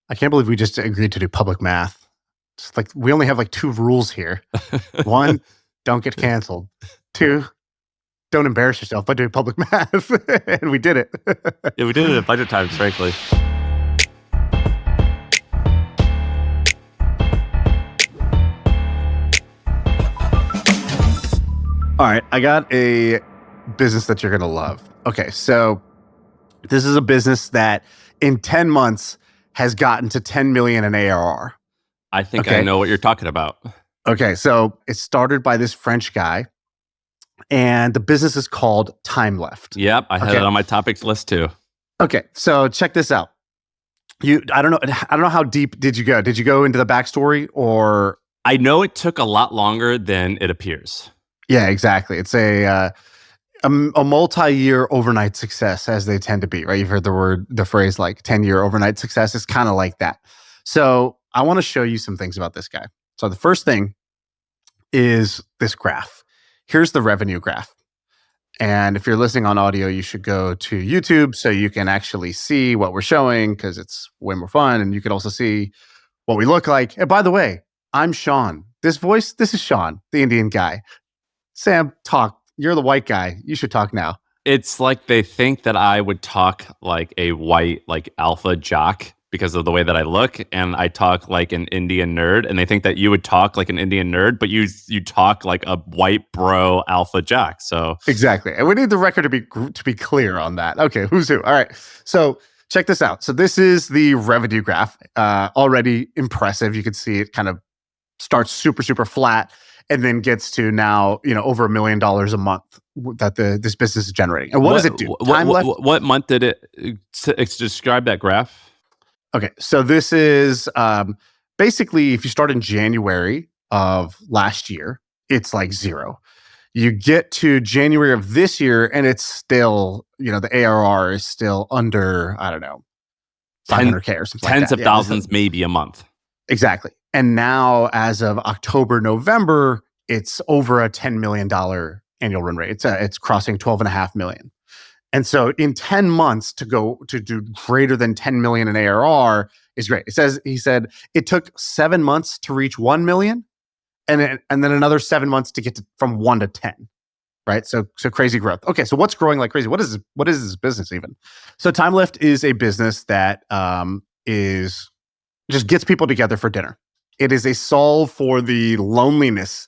I can't believe we just agreed to do public math. It's like we only have like 2 rules here. 1, don't get canceled. 2, don't embarrass yourself by doing public math. And we did it. Yeah, we did it at budget times, frankly. All right, I got a business that you're going to love. Okay, so this is a business that in 10 months has gotten to 10 million in ARR. I think I know what you're talking about. Okay, so it started by this French guy, and the business is called Time Left. Yep, I had it on my topics list too. Okay, so check this out. I don't know how deep did you go? Did you go into the backstory or? I know it took a lot longer than it appears. Yeah, exactly. It's a multi-year overnight success, as they tend to be, right? You've heard the phrase like 10-year overnight success. It's kind of like that. So I want to show you some things about this guy. So the first thing is this graph. Here's the revenue graph. And if you're listening on audio, you should go to YouTube so you can actually see what we're showing because it's way more fun. And you can also see what we look like. And by the way, I'm Shaan. This is Shaan, the Indian guy. Sam, talk. You're the white guy. You should talk now. It's like they think that I would talk like a white, like alpha jock because of the way that I look, and I talk like an Indian nerd, and they think that you would talk like an Indian nerd, but you talk like a white bro alpha jock. So exactly, and we need the record to be clear on that. Okay, who's who? All right, so check this out. So this is the revenue graph. Already impressive. You can see it kind of starts super flat, and then gets to now over $1 million a month that this business is generating. And what does it do? What month did it describe that graph? Okay, so this is basically if you start in January of last year, it's like 0. You get to January of this year, and it's still, the ARR is still under, I don't know, 500K or something like that. Tens of thousands, maybe a month. Exactly. And now, as of October, November, it's over a $10 million annual run rate. It's crossing 12.5 million. And so in 10 months to do greater than 10 million in ARR is great. He said it took 7 months to reach 1 million and then another 7 months to get from 1 to 10. Right? So crazy growth. Okay, so what's growing like crazy? What is this business even? So Time Left is a business that is just gets people together for dinner. It is a solve for the loneliness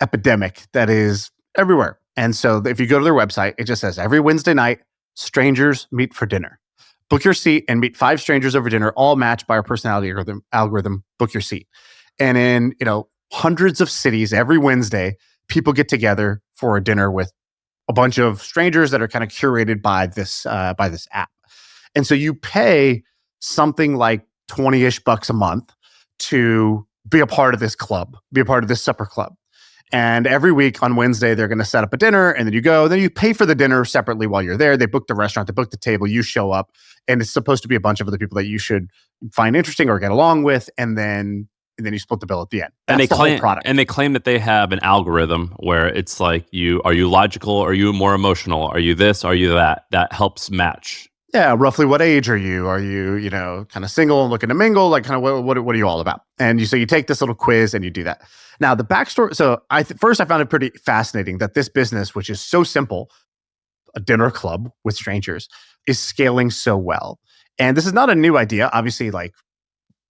epidemic that is everywhere. And so if you go to their website, it just says every Wednesday night, strangers meet for dinner. Book your seat and meet 5 strangers over dinner, all matched by our personality algorithm. Book your seat. And in hundreds of cities every Wednesday, people get together for a dinner with a bunch of strangers that are kind of curated by this app. And so you pay something like 20-ish bucks a month to be a part of this club, be a part of this supper club. And every week on Wednesday, they're going to set up a dinner, and then you go. Then you pay for the dinner separately while you're there. They book the restaurant, they book the table, you show up, and it's supposed to be a bunch of other people that you should find interesting or get along with, and then you split the bill at the end. That's the whole product. And they claim that they have an algorithm where it's like, are you logical? Are you more emotional? Are you this? Are you that? That helps match. Yeah, roughly what age are you? Are you, kind of single and looking to mingle? Like, kind of what are you all about? And you take this little quiz and you do that. Now, the backstory. So first I found it pretty fascinating that this business, which is so simple, a dinner club with strangers, is scaling so well. And this is not a new idea. Obviously, like,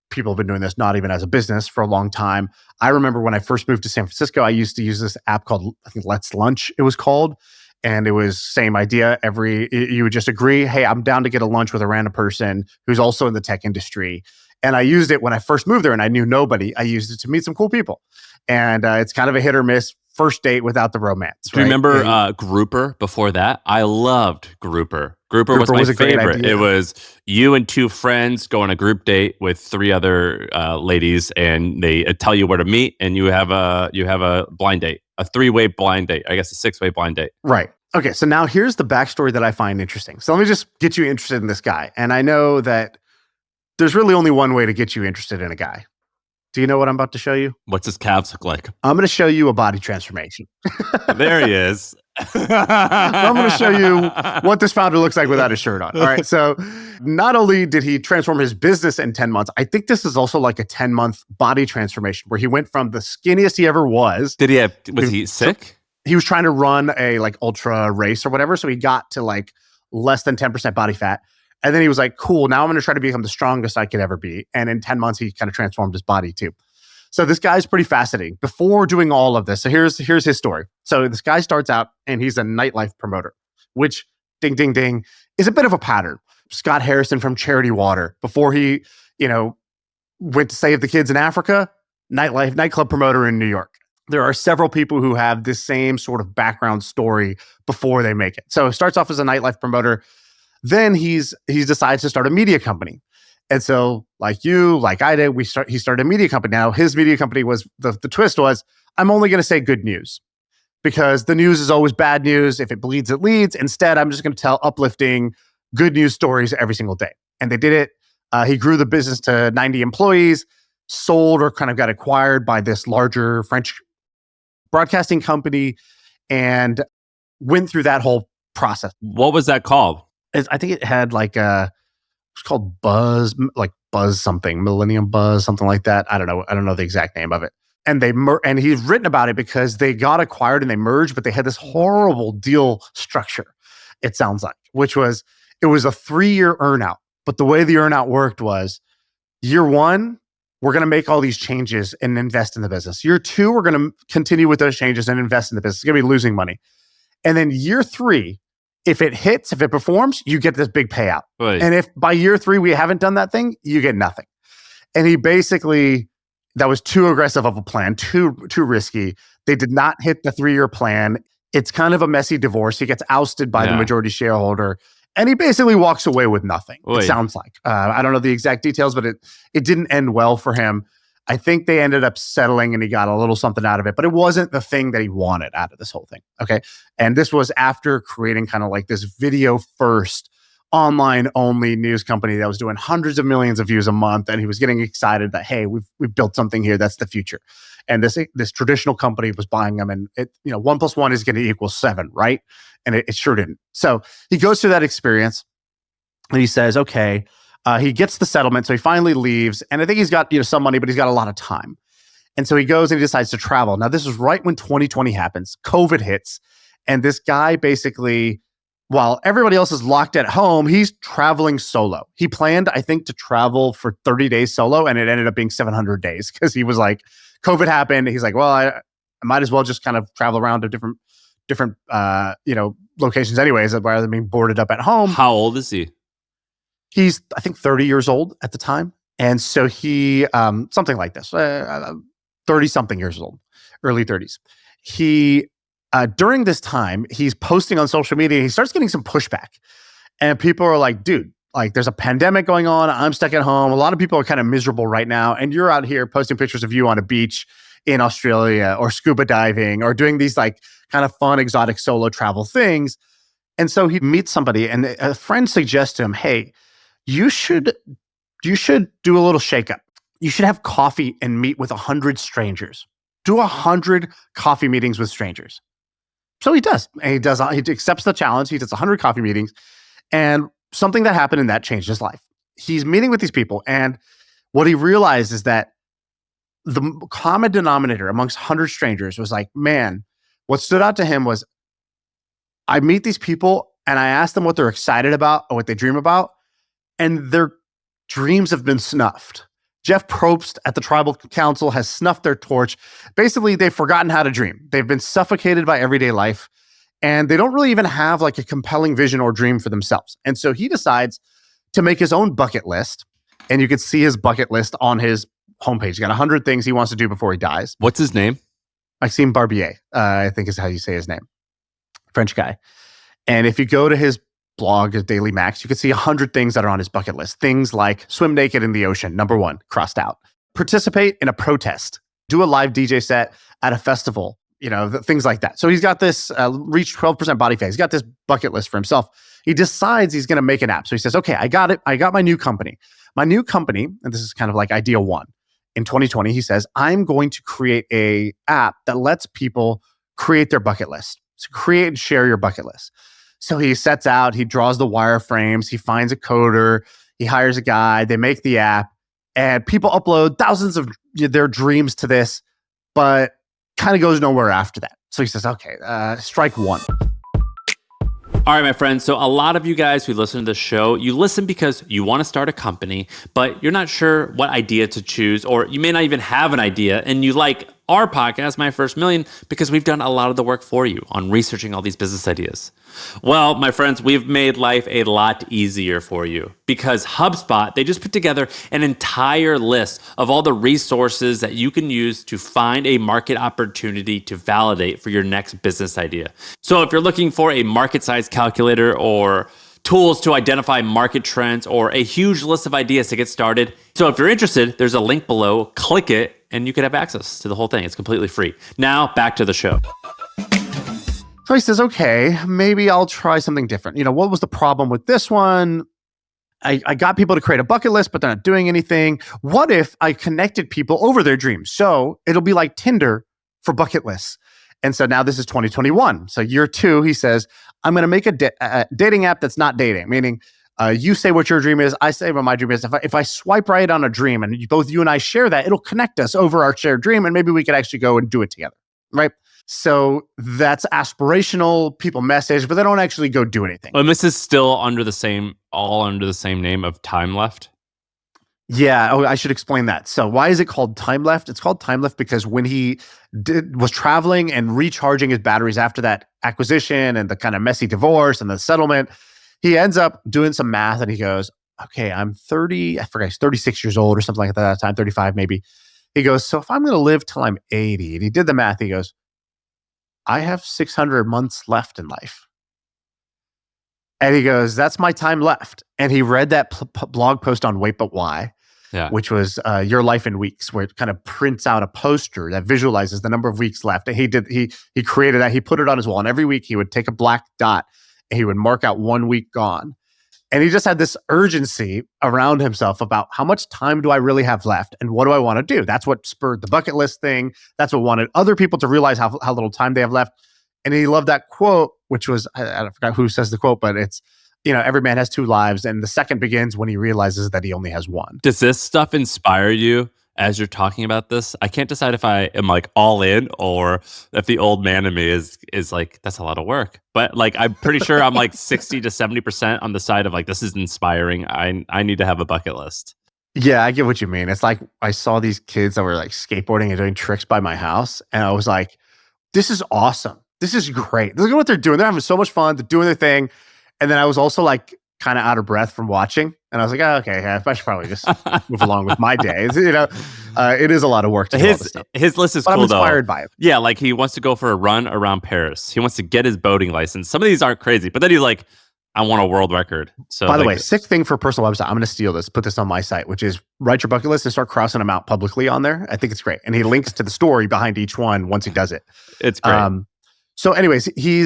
people have been doing this not even as a business for a long time. I remember when I first moved to San Francisco, I used to use this app called, I think, Let's Lunch, it was called. And it was same idea. You would just agree, hey, I'm down to get a lunch with a random person who's also in the tech industry. And I used it when I first moved there and I knew nobody. I used it to meet some cool people. And it's kind of a hit or miss first date without the romance. Do you remember Grouper before that? I loved Grouper. Grouper was my favorite. It was you and 2 friends go on a group date with 3 other ladies, and they tell you where to meet, and you have a blind date, a 3-way blind date. I guess a 6-way blind date. Right. Okay. So now here's the backstory that I find interesting. So let me just get you interested in this guy. And I know that there's really only one way to get you interested in a guy. Do you know what I'm about to show you? What's his calves look like? I'm going to show you a body transformation. There he is. I'm going to show you what this founder looks like without a shirt on. All right. So not only did he transform his business in 10 months, I think this is also like a 10-month body transformation where he went from the skinniest he ever was. Was he sick? He was trying to run a like ultra race or whatever. So he got to like less than 10% body fat. And then he was like, cool, now I'm going to try to become the strongest I could ever be. And in 10 months, he kind of transformed his body too. So this guy's pretty fascinating. Before doing all of this, so here's his story. So this guy starts out and he's a nightlife promoter, which ding, ding, ding, is a bit of a pattern. Scott Harrison from Charity Water, before he, went to save the kids in Africa, nightclub promoter in New York. There are several people who have this same sort of background story before they make it. So he starts off as a nightlife promoter. Then he decides to start a media company. And so like I did, he started a media company. Now his media company was, the twist was, I'm only going to say good news because the news is always bad news. If it bleeds, it leads. Instead, I'm just going to tell uplifting good news stories every single day. And they did it. He grew the business to 90 employees, sold or kind of got acquired by this larger French broadcasting company, and went through that whole process. What was that called? I think it had like it's called Buzz something, Millennium Buzz, something like that. I don't know the exact name of it. And and he's written about it because they got acquired and they merged, but they had this horrible deal structure. It sounds like, it was a 3-year earnout. But the way the earnout worked was year 1, we're going to make all these changes and invest in the business. Year 2, we're going to continue with those changes and invest in the business. It's going to be losing money. And then year 3, if it hits, if it performs, you get this big payout. Right. And if by year 3 we haven't done that thing, you get nothing. And he basically, that was too aggressive of a plan, too risky. They did not hit the 3-year plan. It's kind of a messy divorce. He gets ousted by the majority shareholder, and he basically walks away with nothing. It sounds like. I don't know the exact details, but it didn't end well for him. I think they ended up settling and he got a little something out of it, but it wasn't the thing that he wanted out of this whole thing. Okay. And this was after creating kind of like this video first online only news company that was doing hundreds of millions of views a month. And he was getting excited that, hey, we've built something here. That's the future. And this traditional company was buying them, and 1 + 1 is going to equal 7, right? And it sure didn't. So he goes through that experience and he says, okay, he gets the settlement, so he finally leaves. And I think he's got some money, but he's got a lot of time. And so he goes and he decides to travel. Now, this is right when 2020 happens. COVID hits. And this guy basically, while everybody else is locked at home, he's traveling solo. He planned, I think, to travel for 30 days solo, and it ended up being 700 days because he was like, COVID happened. He's like, well, I might as well just kind of travel around to different locations anyways, rather than being boarded up at home. How old is he? He's, I think, 30 years old at the time. And so he, something like this, 30-something years old, early 30s. He, during this time, he's posting on social media. He starts getting some pushback. And people are like, dude, like there's a pandemic going on. I'm stuck at home. A lot of people are kind of miserable right now. And you're out here posting pictures of you on a beach in Australia or scuba diving or doing these like kind of fun, exotic solo travel things. And so he meets somebody and a friend suggests to him, hey, you should do a little shakeup. You should have coffee and meet with 100 strangers. Do 100 coffee meetings with strangers. So he does. And he accepts the challenge. He does 100 coffee meetings. And something that happened in that changed his life. He's meeting with these people. And what he realized is that the common denominator amongst 100 strangers was like, man, what stood out to him was I meet these people and I ask them what they're excited about or what they dream about. And their dreams have been snuffed. Jeff Probst at the Tribal Council has snuffed their torch. Basically, they've forgotten how to dream. They've been suffocated by everyday life, and they don't really even have like a compelling vision or dream for themselves. And so he decides to make his own bucket list, and you can see his bucket list on his homepage. He's got 100 things he wants to do before he dies. What's his name? Maxime Barbier, I think is how you say his name. French guy. And if you go to his blog, Daily Max, you can see 100 things that are on his bucket list. Things like swim naked in the ocean, number 1, crossed out. Participate in a protest. Do a live DJ set at a festival, things like that. So he's got this, reach 12% body fat. He's got this bucket list for himself. He decides he's going to make an app. So he says, okay, I got it. I got my new company. My new company, and this is kind of like idea 1. In 2020, he says, I'm going to create a app that lets people create their bucket list. So create and share your bucket list. So he sets out, he draws the wireframes, he finds a coder, he hires a guy, they make the app, and people upload thousands of their dreams to this, but kind of goes nowhere after that. So he says, okay, strike one. All right, my friends. So a lot of you guys who listen to the show, you listen because you want to start a company, but you're not sure what idea to choose, or you may not even have an idea, and you like our podcast, My First Million, because we've done a lot of the work for you on researching all these business ideas. Well, my friends, we've made life a lot easier for you because HubSpot, they just put together an entire list of all the resources that you can use to find a market opportunity to validate for your next business idea. So if you're looking for a market size calculator or tools to identify market trends or a huge list of ideas to get started. So if you're interested, there's a link below, click it, and you can have access to the whole thing. It's completely free. Now back to the show. So he says, okay, maybe I'll try something different. What was the problem with this one? I got people to create a bucket list, but they're not doing anything. What if I connected people over their dreams? So it'll be like Tinder for bucket lists. And so now this is 2021. So year 2, he says, I'm going to make a dating app that's not dating, meaning you say what your dream is, I say what my dream is. If I swipe right on a dream and both you and I share that, it'll connect us over our shared dream, and maybe we could actually go and do it together, right? So that's aspirational. People message, but they don't actually go do anything. And this is still all under the same name of Time Left? Yeah. Oh, I should explain that. So why is it called Time Left? It's called Time Left because when he was traveling and recharging his batteries after that acquisition and the kind of messy divorce and the settlement, he ends up doing some math and he goes, okay, I'm 30, I forgot, he's 36 years old or something like that at that time, 35 maybe. He goes, so if I'm going to live till I'm 80, and he did the math, he goes, I have 600 months left in life. And he goes, that's my time left. And he read that blog post on Wait But Why, which was Your Life in Weeks, where it kind of prints out a poster that visualizes the number of weeks left. And he created that. He put it on his wall. And every week he would take a black dot and he would mark out 1 week gone. And he just had this urgency around himself about how much time do I really have left and what do I want to do? That's what spurred the bucket list thing. That's what wanted other people to realize how little time they have left. And he loved that quote, which was, I forgot who says the quote, but it's, every man has 2 lives. And the second begins when he realizes that he only has one. Does this stuff inspire you as you're talking about this? I can't decide if I am like all in or if the old man in me is like, that's a lot of work. But like, I'm pretty sure I'm like 60 to 70% on the side of like, this is inspiring. I need to have a bucket list. Yeah, I get what you mean. It's like I saw these kids that were like skateboarding and doing tricks by my house. And I was like, this is awesome. This is great. Look at what they're doing. They're having so much fun. They're doing their thing. And then I was also like kind of out of breath from watching. And I was like, oh, okay, I should probably just move along with my days. It is a lot of work to do all this stuff. His list is but cool, I'm inspired by it. Yeah, like he wants to go for a run around Paris. He wants to get his boating license. Some of these aren't crazy, but then he's like, I want a world record. So, by the way, sick thing for a personal website. I'm going to steal this, put this on my site, which is write your bucket list and start crossing them out publicly on there. I think it's great. And he links to the story behind each one once he does it. It's great. So anyways, he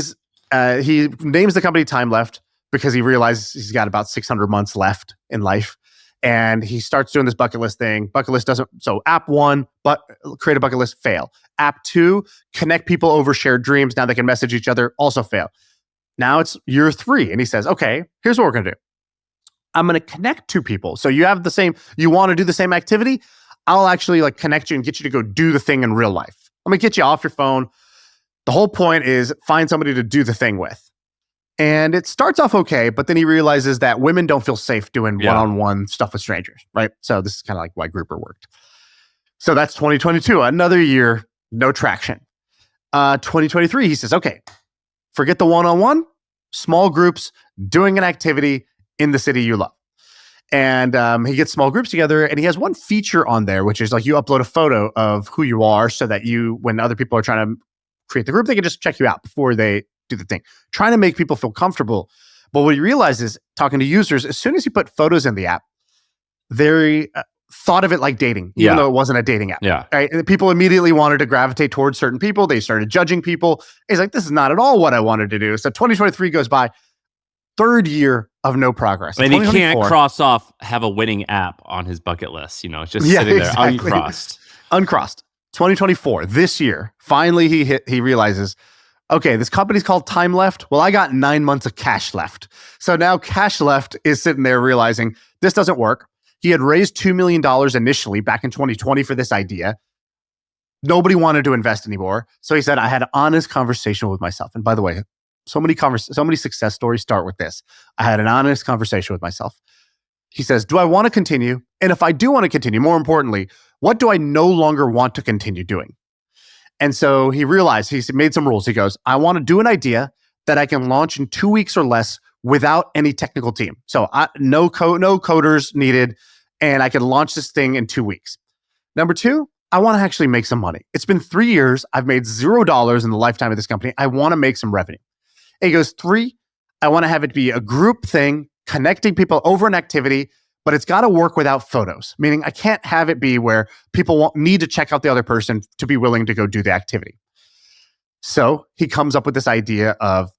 names the company Time Left because he realizes he's got about 600 months left in life. And he starts doing this bucket list thing. Bucket list doesn't, so app 1, but create a bucket list, fail. App 2, connect people over shared dreams. Now they can message each other, also fail. Now it's year 3. And he says, okay, here's what we're going to do. I'm going to connect 2 people. So you want to do the same activity. I'll actually like connect you and get you to go do the thing in real life. I'm going to get you off your phone. The whole point is find somebody to do the thing with. And it starts off okay, but then he realizes that women don't feel safe doing one-on-one stuff with strangers, right? So this is kind of like why Grouper worked. So that's 2022, another year, no traction. 2023, he says, okay, forget the one-on-one, small groups doing an activity in the city you love. And he gets small groups together and he has one feature on there, which is like you upload a photo of who you are so that when other people are trying to create the group, they can just check you out before they do the thing. Trying to make people feel comfortable. But what he realizes, talking to users, as soon as he put photos in the app, they thought of it like dating, even though it wasn't a dating app. Yeah. Right? And people immediately wanted to gravitate towards certain people. They started judging people. He's like, this is not at all what I wanted to do. So 2023 goes by, 3rd year of no progress. And he can't cross off, have a winning app on his bucket list. It's just sitting there uncrossed. Uncrossed. 2024, this year, finally he realizes, Okay, this company's called Time Left. Well, I got 9 months of cash left. So now cash left is sitting there realizing this doesn't work. He had raised $2 million initially back in 2020 for this idea. Nobody wanted to invest anymore. So he said, I had an honest conversation with myself. And by the way, so many success stories start with this. I had an honest conversation with myself. He says, do I want to continue? And if I do want to continue, more importantly, what do I no longer want to continue doing? And so he realized, he made some rules. He goes, I want to do an idea that I can launch in 2 weeks or less without any technical team. So no coders needed, and I can launch this thing in 2 weeks. Number two, I want to actually make some money. It's been 3 years. I've made $0 in the lifetime of this company. I want to make some revenue. And he goes, three, I want to have it be a group thing, connecting people over an activity, but it's got to work without photos, meaning I can't have it be where people need to check out the other person to be willing to go do the activity. So he comes up with this idea of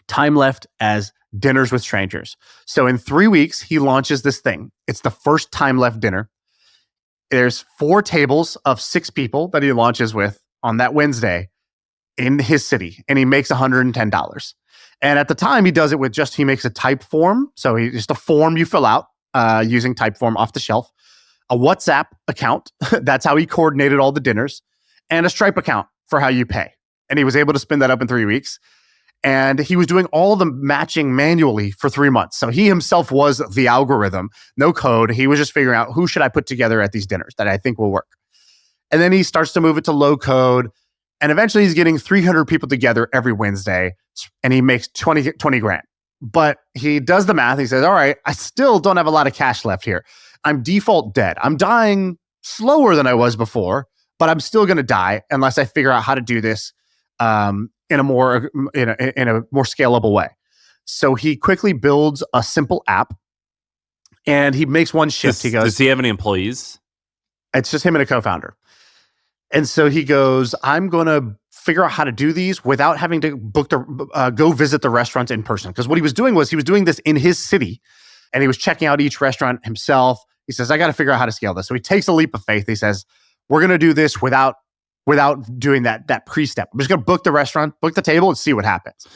Time Left as dinners with strangers. So in 3 weeks, he launches this thing. It's the first Time Left dinner. There's 4 tables of 6 people that he launches with on that Wednesday in his city, and he makes $110. And at the time, he does it with he makes a type form. So just a form you fill out using type form off the shelf, a WhatsApp account. That's how he coordinated all the dinners, and a Stripe account for how you pay. And he was able to spin that up in 3 weeks. And he was doing all the matching manually for 3 months. So he himself was the algorithm, no code. He was just figuring out who should I put together at these dinners that I think will work. And then he starts to move it to low code. And eventually he's getting 300 people together every Wednesday, and he makes 20 grand. But he does the math. He says, all right, I still don't have a lot of cash left here. I'm default dead. I'm dying slower than I was before, but I'm still going to die unless I figure out how to do this in a more scalable way. So he quickly builds a simple app, and he makes one shift. He goes, does he have any employees? It's just him and a co-founder. And so he goes, I'm going to figure out how to do these without having to go visit the restaurants in person. Because what he was doing was he was doing this in his city, and he was checking out each restaurant himself. He says, I got to figure out how to scale this. So he takes a leap of faith. He says, we're going to do this without doing that pre-step. I'm just going to book the restaurant, book the table, and see what happens.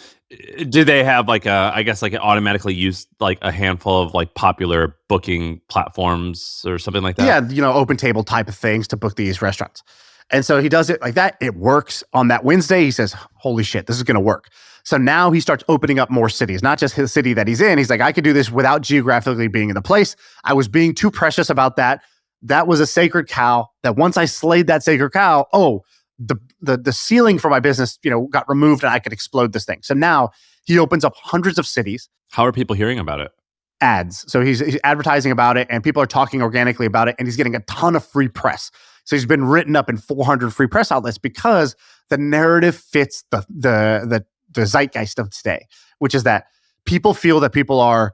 Do they have it automatically use like a handful of like popular booking platforms or something like that? Yeah, open table type of things to book these restaurants. And so he does it like that. It works. On that Wednesday, he says, holy shit, this is going to work. So now he starts opening up more cities, not just his city that he's in. He's like, I could do this without geographically being in the place. I was being too precious about that. That was a sacred cow that once I slayed that sacred cow, the ceiling for my business, got removed, and I could explode this thing. So now he opens up hundreds of cities. How are people hearing about it? Ads. So he's advertising about it, and people are talking organically about it, and he's getting a ton of free press. So he's been written up in 400 free press outlets because the narrative fits the zeitgeist of today, which is that people feel that people are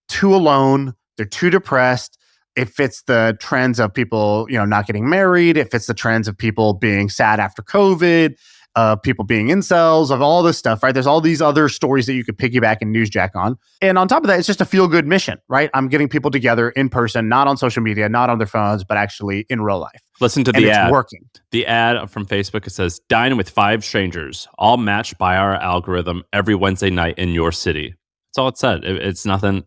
too alone, they're too depressed. It fits the trends of people, not getting married. It fits the trends of people being sad after COVID, of people being incels, of all this stuff, right? There's all these other stories that you could piggyback and newsjack on. And on top of that, it's just a feel-good mission, right? I'm getting people together in person, not on social media, not on their phones, but actually in real life. Listen to the ad. It's working. The ad from Facebook, it says, dine with 5 strangers, all matched by our algorithm every Wednesday night in your city. That's all it said. It's nothing...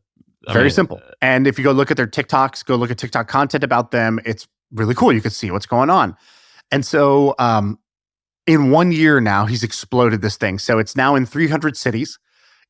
Very simple. And if you go look at their TikToks, go look at TikTok content about them, it's really cool. You can see what's going on. And so in 1 year now, he's exploded this thing. So it's now in 300 cities.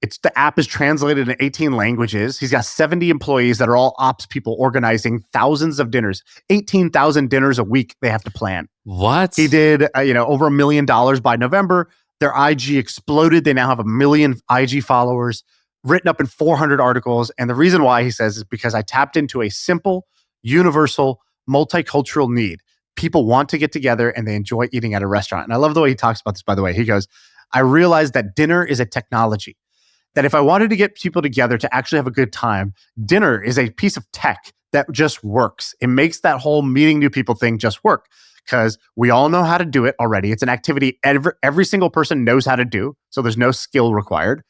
The app is translated in 18 languages. He's got 70 employees that are all ops people organizing thousands of dinners, 18,000 dinners a week they have to plan. What? He did, over $1 million by November. Their IG exploded. They now have 1 million IG followers, written up in 400 articles. And the reason why, he says, is because I tapped into a simple, universal, multicultural need. People want to get together and they enjoy eating at a restaurant. And I love the way he talks about this, by the way. He goes, I realized that dinner is a technology, that if I wanted to get people together to actually have a good time, dinner is a piece of tech that just works. It makes that whole meeting new people thing just work because we all know how to do it already. It's an activity every single person knows how to do. So there's no skill required.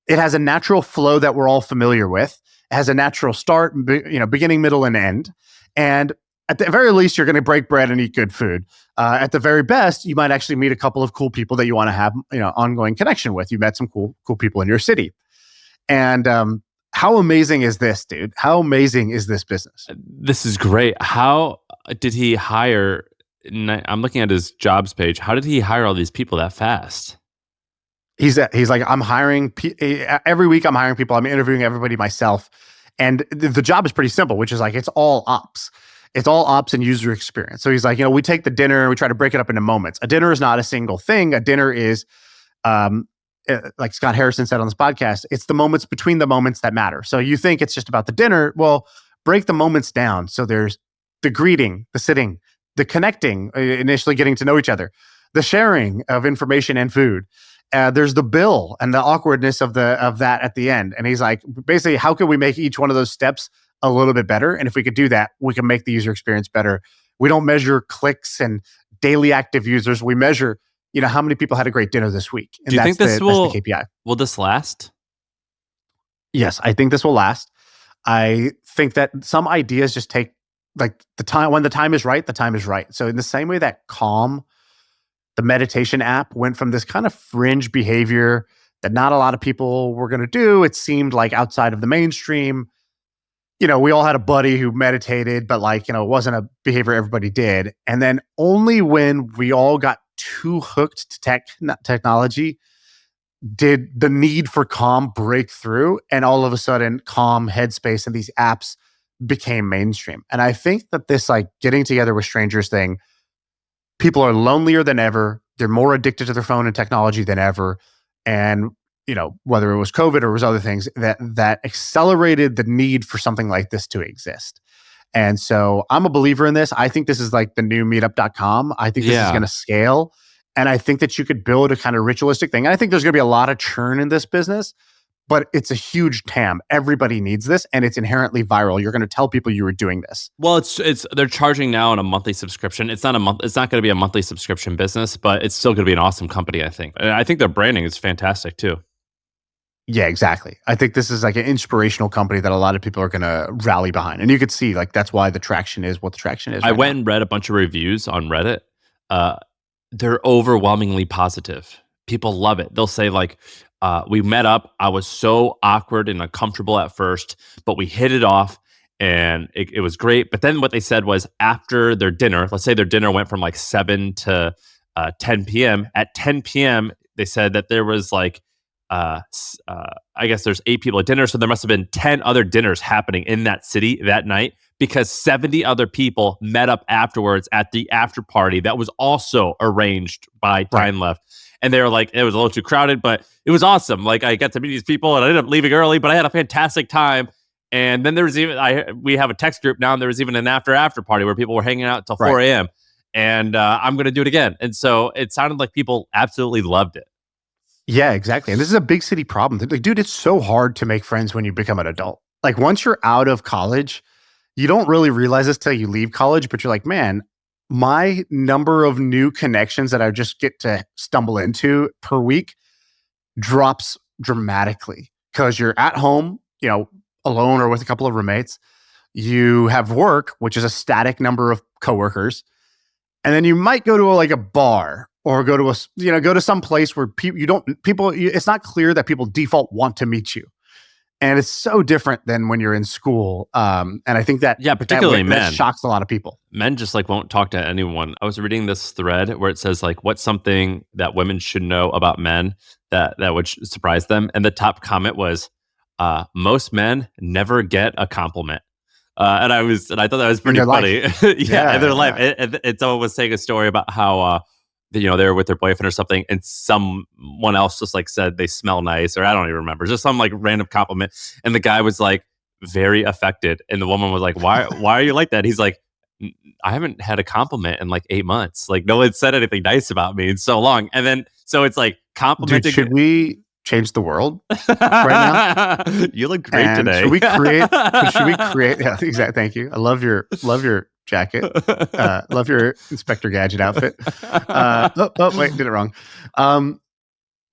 It has a natural flow that we're all familiar with. It has a natural start, beginning, middle, and end. And at the very least, you're going to break bread and eat good food. At the very best, you might actually meet a couple of cool people that you want to have, ongoing connection with. You met some cool people in your city. And how amazing is this, dude? How amazing is this business? This is great. How did he hire? I'm looking at his jobs page. How did he hire all these people that fast? He's like, I'm hiring every week. I'm hiring people. I'm interviewing everybody myself. And the job is pretty simple, which is like, it's all ops. It's all ops and user experience. So he's like, we take the dinner, we try to break it up into moments. A dinner is not a single thing. A dinner is, like Scott Harrison said on this podcast, it's the moments between the moments that matter. So you think it's just about the dinner. Well, break the moments down. So there's the greeting, the sitting, the connecting, initially getting to know each other, the sharing of information and food. There's the bill and the awkwardness of that at the end. And he's like, basically, how can we make each one of those steps a little bit better? And if we could do that, we can make the user experience better. We don't measure clicks and daily active users. We measure, how many people had a great dinner this week. And do you think that's the KPI. Will this last? Yes, I think this will last. I think that some ideas just take like the time. When the time is right, the time is right. So in the same way that Calm, the meditation app, went from this kind of fringe behavior that not a lot of people were going to do, it seemed like outside of the mainstream. We all had a buddy who meditated, but it wasn't a behavior everybody did. And then only when we all got too hooked to technology did the need for Calm break through. And all of a sudden, Calm, Headspace, and these apps became mainstream. And I think that this getting together with strangers thing, people are lonelier than ever. They're more addicted to their phone and technology than ever. And whether it was COVID or it was other things that accelerated the need for something like this to exist. And so I'm a believer in this. I think this is like the new meetup.com. I think this is going to scale. And I think that you could build a kind of ritualistic thing. And I think there's going to be a lot of churn in this business, but it's a huge TAM. Everybody needs this, and it's inherently viral. You're going to tell people you were doing this. Well, they're charging now on a monthly subscription. It's not going to be a monthly subscription business, but it's still going to be an awesome company, I think. And I think their branding is fantastic too. Yeah, exactly. I think this is like an inspirational company that a lot of people are going to rally behind. And you could see that's why the traction is what the traction is. I went and read a bunch of reviews on Reddit. They're overwhelmingly positive. People love it. They'll say we met up. I was so awkward and uncomfortable at first, but we hit it off and it was great. But then what they said was after their dinner, let's say their dinner went from 7 to 10 p.m. At 10 p.m., they said that there was I guess there's 8 people at dinner. So there must have been 10 other dinners happening in that city that night because 70 other people met up afterwards at the after party that was also arranged by Time Left. And they were like, it was a little too crowded, but it was awesome. I got to meet these people and I ended up leaving early, but I had a fantastic time. And then there was we have a text group now, and there was even an after party where people were hanging out till 4 a.m. And I'm going to do it again. And so it sounded like people absolutely loved it. Yeah, exactly. And this is a big city problem. Dude, it's so hard to make friends when you become an adult. Once you're out of college, you don't really realize this till you leave college, but you're like, man, my number of new connections that I just get to stumble into per week drops dramatically because you're at home, alone or with a couple of roommates. You have work, which is a static number of coworkers. And then you might go to a bar or go to some place where it's not clear that people default want to meet you. And it's so different than when you're in school. And I think that, particularly men, that shocks a lot of people. Men just won't talk to anyone. I was reading this thread where it says what's something that women should know about men that would surprise them. And the top comment was, most men never get a compliment. And I thought that was pretty funny. In their life. And someone was saying a story about how, they were with their boyfriend or something, and someone else just said they smell nice, or I don't even remember, just some random compliment. And the guy was very affected. And the woman was like, why are you like that? He's like, I haven't had a compliment in 8 months. No one said anything nice about me in so long. And then, so it's complimenting. Dude, should we change the world right now? You look great today. Should we create? Yeah, exactly. Thank you. I love your jacket. Love your Inspector Gadget outfit. Wait, did it wrong.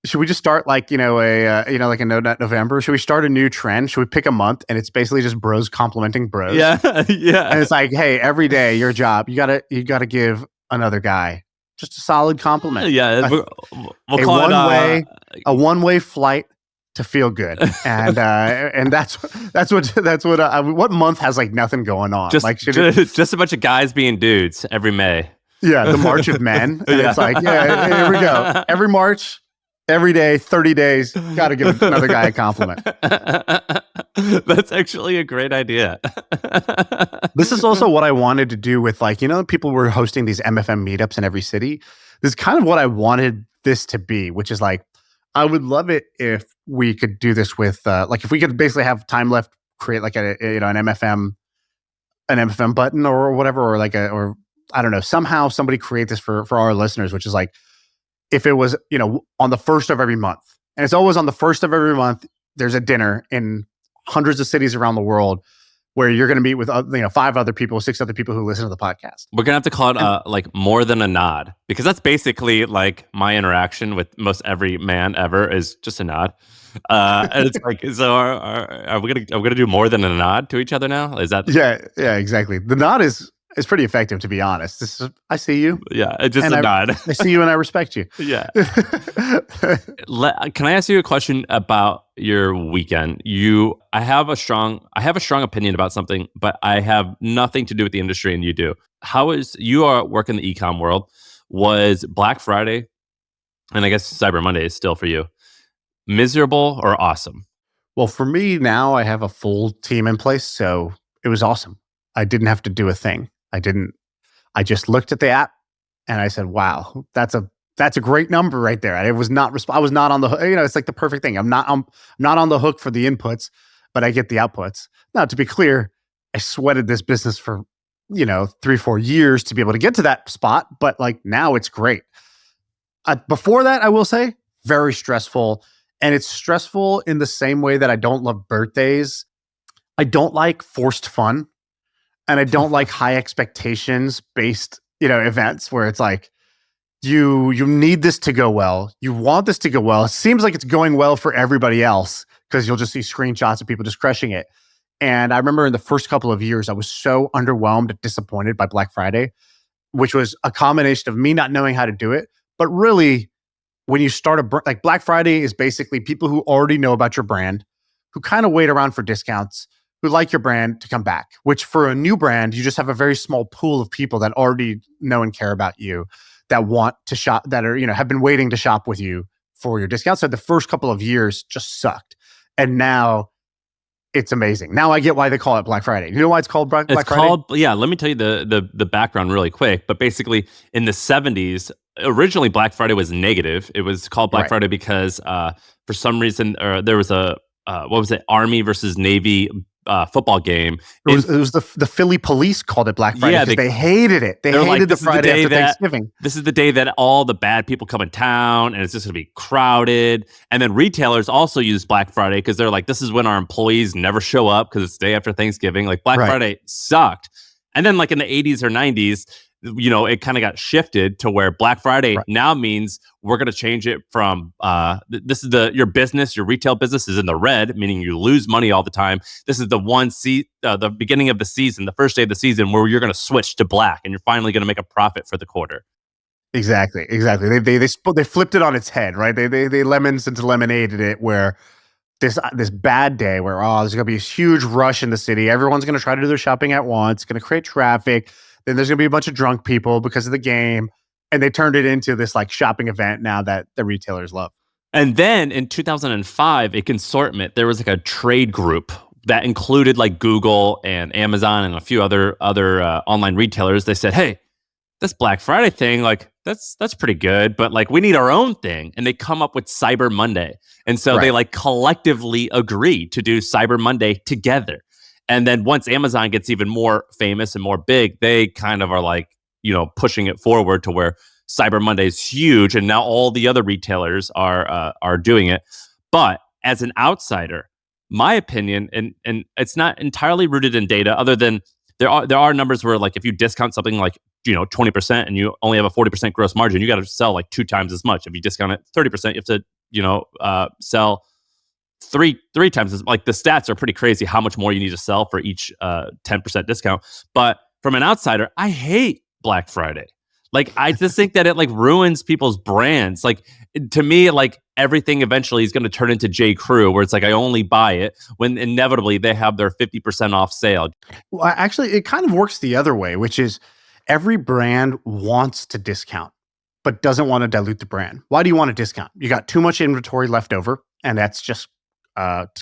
should we just start like, like a No Nut November? Should we start a new trend? Should we pick a month and it's basically just bros complimenting bros? Yeah, yeah. And it's like, hey, every day your job, you gotta give another guy just a solid compliment. Yeah, we'll call a one-way flight to feel good, and that's what month has like nothing going on. Just a bunch of guys being dudes every May. Yeah, the March of Men. And it's like, here we go. Every March, every day, 30 days, got to give another guy a compliment. That's actually a great idea. This is also what I wanted to do with people were hosting these MFM meetups in every city. This is kind of what I wanted this to be, which is like, I would love it if we could do this with, if we could basically have time left, create like an MFM button or whatever, or I don't know, somehow somebody create this for our listeners, which is like, if it was, on the first of every month, and it's always on the first of every month, there's a dinner in hundreds of cities around the world where you're going to meet with, 5 other people, 6 other people who listen to the podcast. We're going to have to call it like more than a nod, because that's basically like my interaction with most every man ever is just a nod. And it's like, so are we gonna do more than a nod to each other now? Is that? Yeah, exactly. The nod is pretty effective, to be honest. I see you. Yeah, just a nod. I see you and I respect you. Yeah. Can I ask you a question about your weekend? I have a strong opinion about something, but I have nothing to do with the industry, and you do. You are working the e-com world. Was Black Friday, and I guess Cyber Monday is still for you, miserable or awesome? Well, for me now, I have a full team in place, so it was awesome. I didn't have to do a thing. I just looked at the app and I said, wow, that's a great number right there. I was not on the hook. It's like the perfect thing. I'm not on the hook for the inputs, but I get the outputs. Now, to be clear, I sweated this business for, 3-4 years to be able to get to that spot. But like now it's great. Before that, I will say very stressful, and it's stressful in the same way that I don't love birthdays. I don't like forced fun. And I don't like high expectations based, events where it's like, you need this to go well. You want this to go well. It seems like it's going well for everybody else because you'll just see screenshots of people just crushing it. And I remember in the first couple of years, I was so underwhelmed and disappointed by Black Friday, which was a combination of me not knowing how to do it. But really, when you start like Black Friday is basically people who already know about your brand, who kind of wait around for discounts, who like your brand to come back, which for a new brand, you just have a very small pool of people that already know and care about you, that want to shop, that are, have been waiting to shop with you for your discounts. So the first couple of years just sucked. And now it's amazing. Now I get why they call it Black Friday. You know why it's called Black Friday? Yeah, let me tell you the background really quick. But basically in the 70s, originally Black Friday was negative. It was called Black Friday because for some reason there was a, Army versus Navy football game. It was the Philly police called it Black Friday because they hated it. They hated like, the Friday after Thanksgiving. This is the day that all the bad people come in town and it's just going to be crowded. And then retailers also use Black Friday because they're like, this is when our employees never show up because it's the day after Thanksgiving. Like Black Friday sucked. And then like in the 80s or 90s, it kind of got shifted to where Black Friday now means we're going to change it from this is your business, your retail business is in the red, meaning you lose money all the time. This is the beginning of the season, the first day of the season where you're going to switch to black and you're finally going to make a profit for the quarter. Exactly. They flipped it on its head, right? They lemons into lemonaded it where this bad day where there's going to be a huge rush in the city. Everyone's going to try to do their shopping at once. It's going to create traffic. Then there's going to be a bunch of drunk people because of the game. And they turned it into this like shopping event now that the retailers love. And then in 2005, a consortment, there was like a trade group that included like Google and Amazon and a few other online retailers. They said, hey, this Black Friday thing, like that's pretty good, but like we need our own thing. And they come up with Cyber Monday. And so they like collectively agree to do Cyber Monday together. And then once Amazon gets even more famous and more big, they kind of are like, pushing it forward to where Cyber Monday is huge. And now all the other retailers are doing it. But as an outsider, my opinion, and it's not entirely rooted in data, other than there are numbers where like if you discount something like 20% and you only have a 40% gross margin, you got to sell like 2 times as much. If you discount it 30%, you have to sell three times as, like, the stats are pretty crazy how much more you need to sell for each 10% discount. But from an outsider, I hate Black Friday. Like, I just think that it like ruins people's brands. Like, to me, like, everything eventually is going to turn into J. Crew, where it's like I only buy it when inevitably they have their 50% off sale. Well, actually, it kind of works the other way, which is every brand wants to discount, but doesn't want to dilute the brand. Why do you want to discount? You got too much inventory left over, and that's just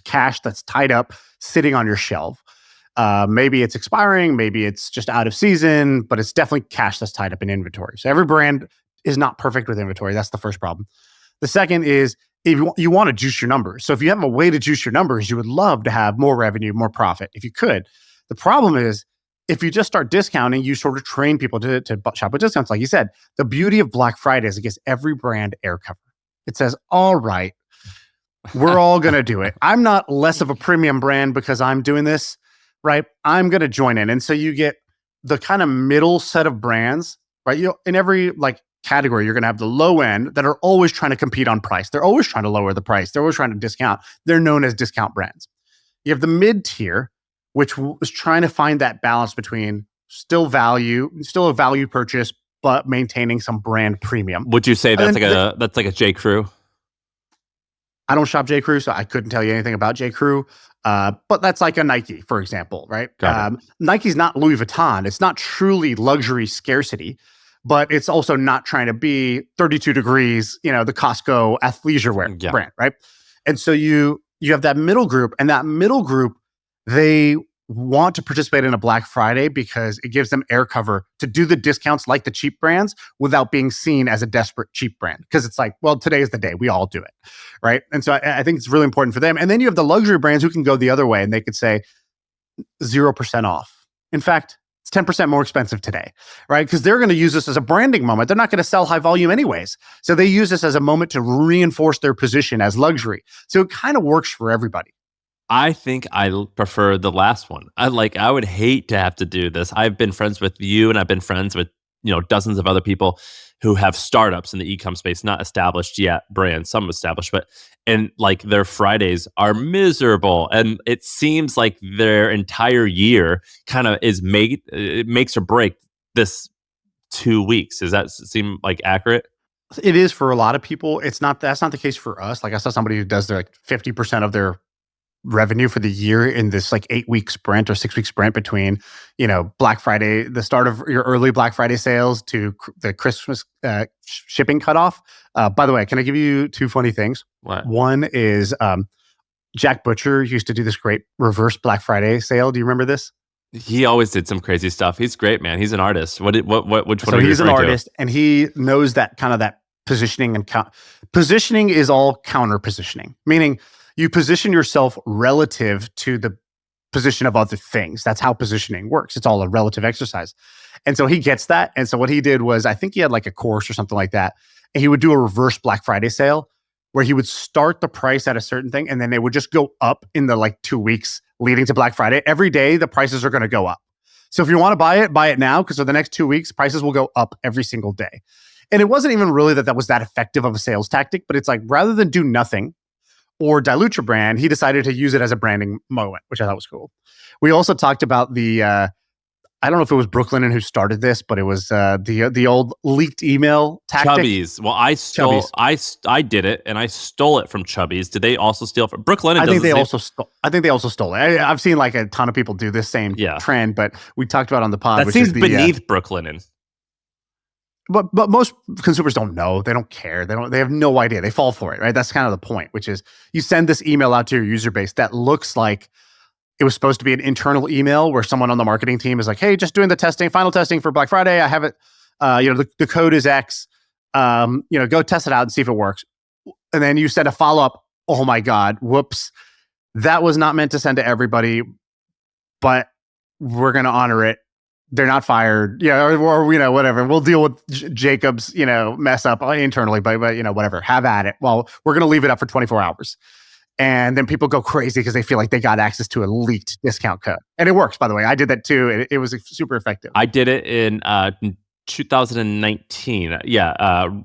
cash that's tied up, sitting on your shelf. Maybe it's expiring, maybe it's just out of season, but it's definitely cash that's tied up in inventory. So every brand is not perfect with inventory. That's the first problem. The second is, if you want to juice your numbers. So if you have a way to juice your numbers, you would love to have more revenue, more profit, if you could. The problem is, if you just start discounting, you sort of train people to shop with discounts. Like you said, the beauty of Black Friday is it gives every brand air cover. It says, all right, we're all going to do it. I'm not less of a premium brand because I'm doing this, right? I'm going to join in. And so you get the kind of middle set of brands, right? In every like category, you're going to have the low end that are always trying to compete on price. They're always trying to lower the price. They're always trying to discount. They're known as discount brands. You have the mid tier, which was trying to find that balance between still a value purchase, but maintaining some brand premium. Would you say that's like a J. Crew? I don't shop J. Crew, so I couldn't tell you anything about J. Crew. But that's like a Nike, for example, right? Nike's not Louis Vuitton. It's not truly luxury scarcity, but it's also not trying to be 32 degrees, the Costco athleisure wear brand, right? And so you have that middle group, and that middle group, they want to participate in a Black Friday because it gives them air cover to do the discounts like the cheap brands without being seen as a desperate cheap brand. Because it's like, well, today is the day. We all do it, right? And so I think it's really important for them. And then you have the luxury brands who can go the other way, and they could say 0% off. In fact, it's 10% more expensive today, right? Because they're going to use this as a branding moment. They're not going to sell high volume anyways. So they use this as a moment to reinforce their position as luxury. So it kind of works for everybody. I think I prefer the last one. I would hate to have to do this. I've been friends with you, and I've been friends with dozens of other people who have startups in the e-com space, not established yet brands, some established, and like their Fridays are miserable, and it seems like their entire year kind of it makes or break this 2 weeks. Does that seem like accurate? It is for a lot of people. That's not the case for us. Like, I saw somebody who does their like 50% of their revenue for the year in this like 8-week sprint or 6-week sprint between, Black Friday, the start of your early Black Friday sales to the Christmas shipping cutoff. By the way, can I give you two funny things? What? One is Jack Butcher used to do this great reverse Black Friday sale. Do you remember this? He always did some crazy stuff. He's great, man. He's an artist. Which one So are you he's an referring artist, and he knows that kind of that positioning and positioning is all counter positioning, meaning you position yourself relative to the position of other things. That's how positioning works. It's all a relative exercise. And so he gets that. And so what he did was, I think he had like a course or something like that. And he would do a reverse Black Friday sale where he would start the price at a certain thing, and then they would just go up in the like 2 weeks leading to Black Friday. Every day, the prices are going to go up. So if you want to buy it now, because for the next 2 weeks, prices will go up every single day. And it wasn't even really that was that effective of a sales tactic, but it's like, rather than do nothing or dilute your brand, he decided to use it as a branding moment, which I thought was cool. We also talked about the, I don't know if it was Brooklyn who started this, but it was the old leaked email tactic. Chubbies. Well, I did it, and I stole it from Chubbies. Did they also steal from Brooklyn? I think they also stole it. I've seen like a ton of people do this same trend, but we talked about on the pod. That seems beneath Brooklyn. But most consumers don't know. They don't care. They have no idea. They fall for it, right? That's kind of the point, which is you send this email out to your user base that looks like it was supposed to be an internal email where someone on the marketing team is like, hey, just doing the final testing for Black Friday. I have it, the code is X. Go test it out and see if it works. And then you send a follow-up. Oh my God, whoops. That was not meant to send to everybody, but we're going to honor it. They're not fired, or whatever. We'll deal with Jacob's, mess up internally, but whatever. Have at it. Well, we're going to leave it up for 24 hours. And then people go crazy because they feel like they got access to a leaked discount code. And it works, by the way. I did that too. It was super effective. I did it in 2019.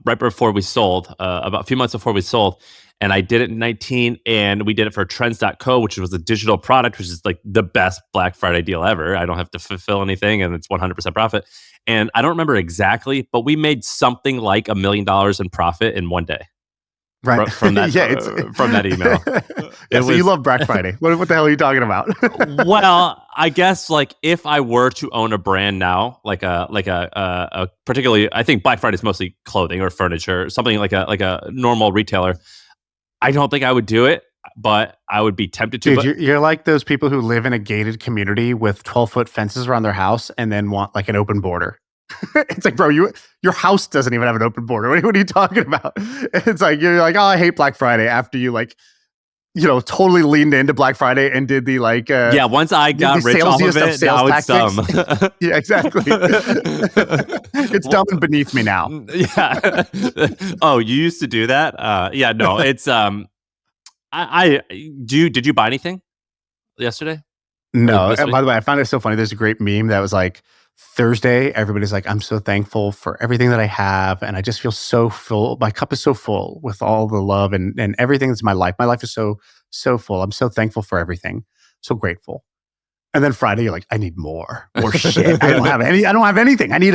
Right before we sold, about a few months before we sold. And I did it in 19, and we did it for trends.co, which was a digital product, which is like the best Black Friday deal ever. I don't have to fulfill anything, and it's 100% profit. And I don't remember exactly, but we made something like $1 million in profit in one day. Right. From that, from that email. So you love Black Friday. What the hell are you talking about? Well, I guess like if I were to own a brand now, like a particularly, I think Black Friday is mostly clothing or furniture, something like a normal retailer. I don't think I would do it, but I would be tempted to. Dude, you're like those people who live in a gated community with 12-foot fences around their house and then want like an open border. It's like, bro, your house doesn't even have an open border. What are you talking about? It's like, you're like, oh, I hate Black Friday after you like, totally leaned into Black Friday and did the like, once I got rich off of it, now it's dumb. Yeah, exactly. It's dumb and beneath me now. Yeah. Oh, you used to do that? Yeah, no, it's, did you buy anything yesterday? No. By the way, I found it so funny. There's a great meme that was like, Thursday, everybody's like, I'm so thankful for everything that I have. And I just feel so full. My cup is so full with all the love and everything that's my life. My life is so full. I'm so thankful for everything. So grateful. And then Friday, you're like, I need more shit. I don't have anything. I need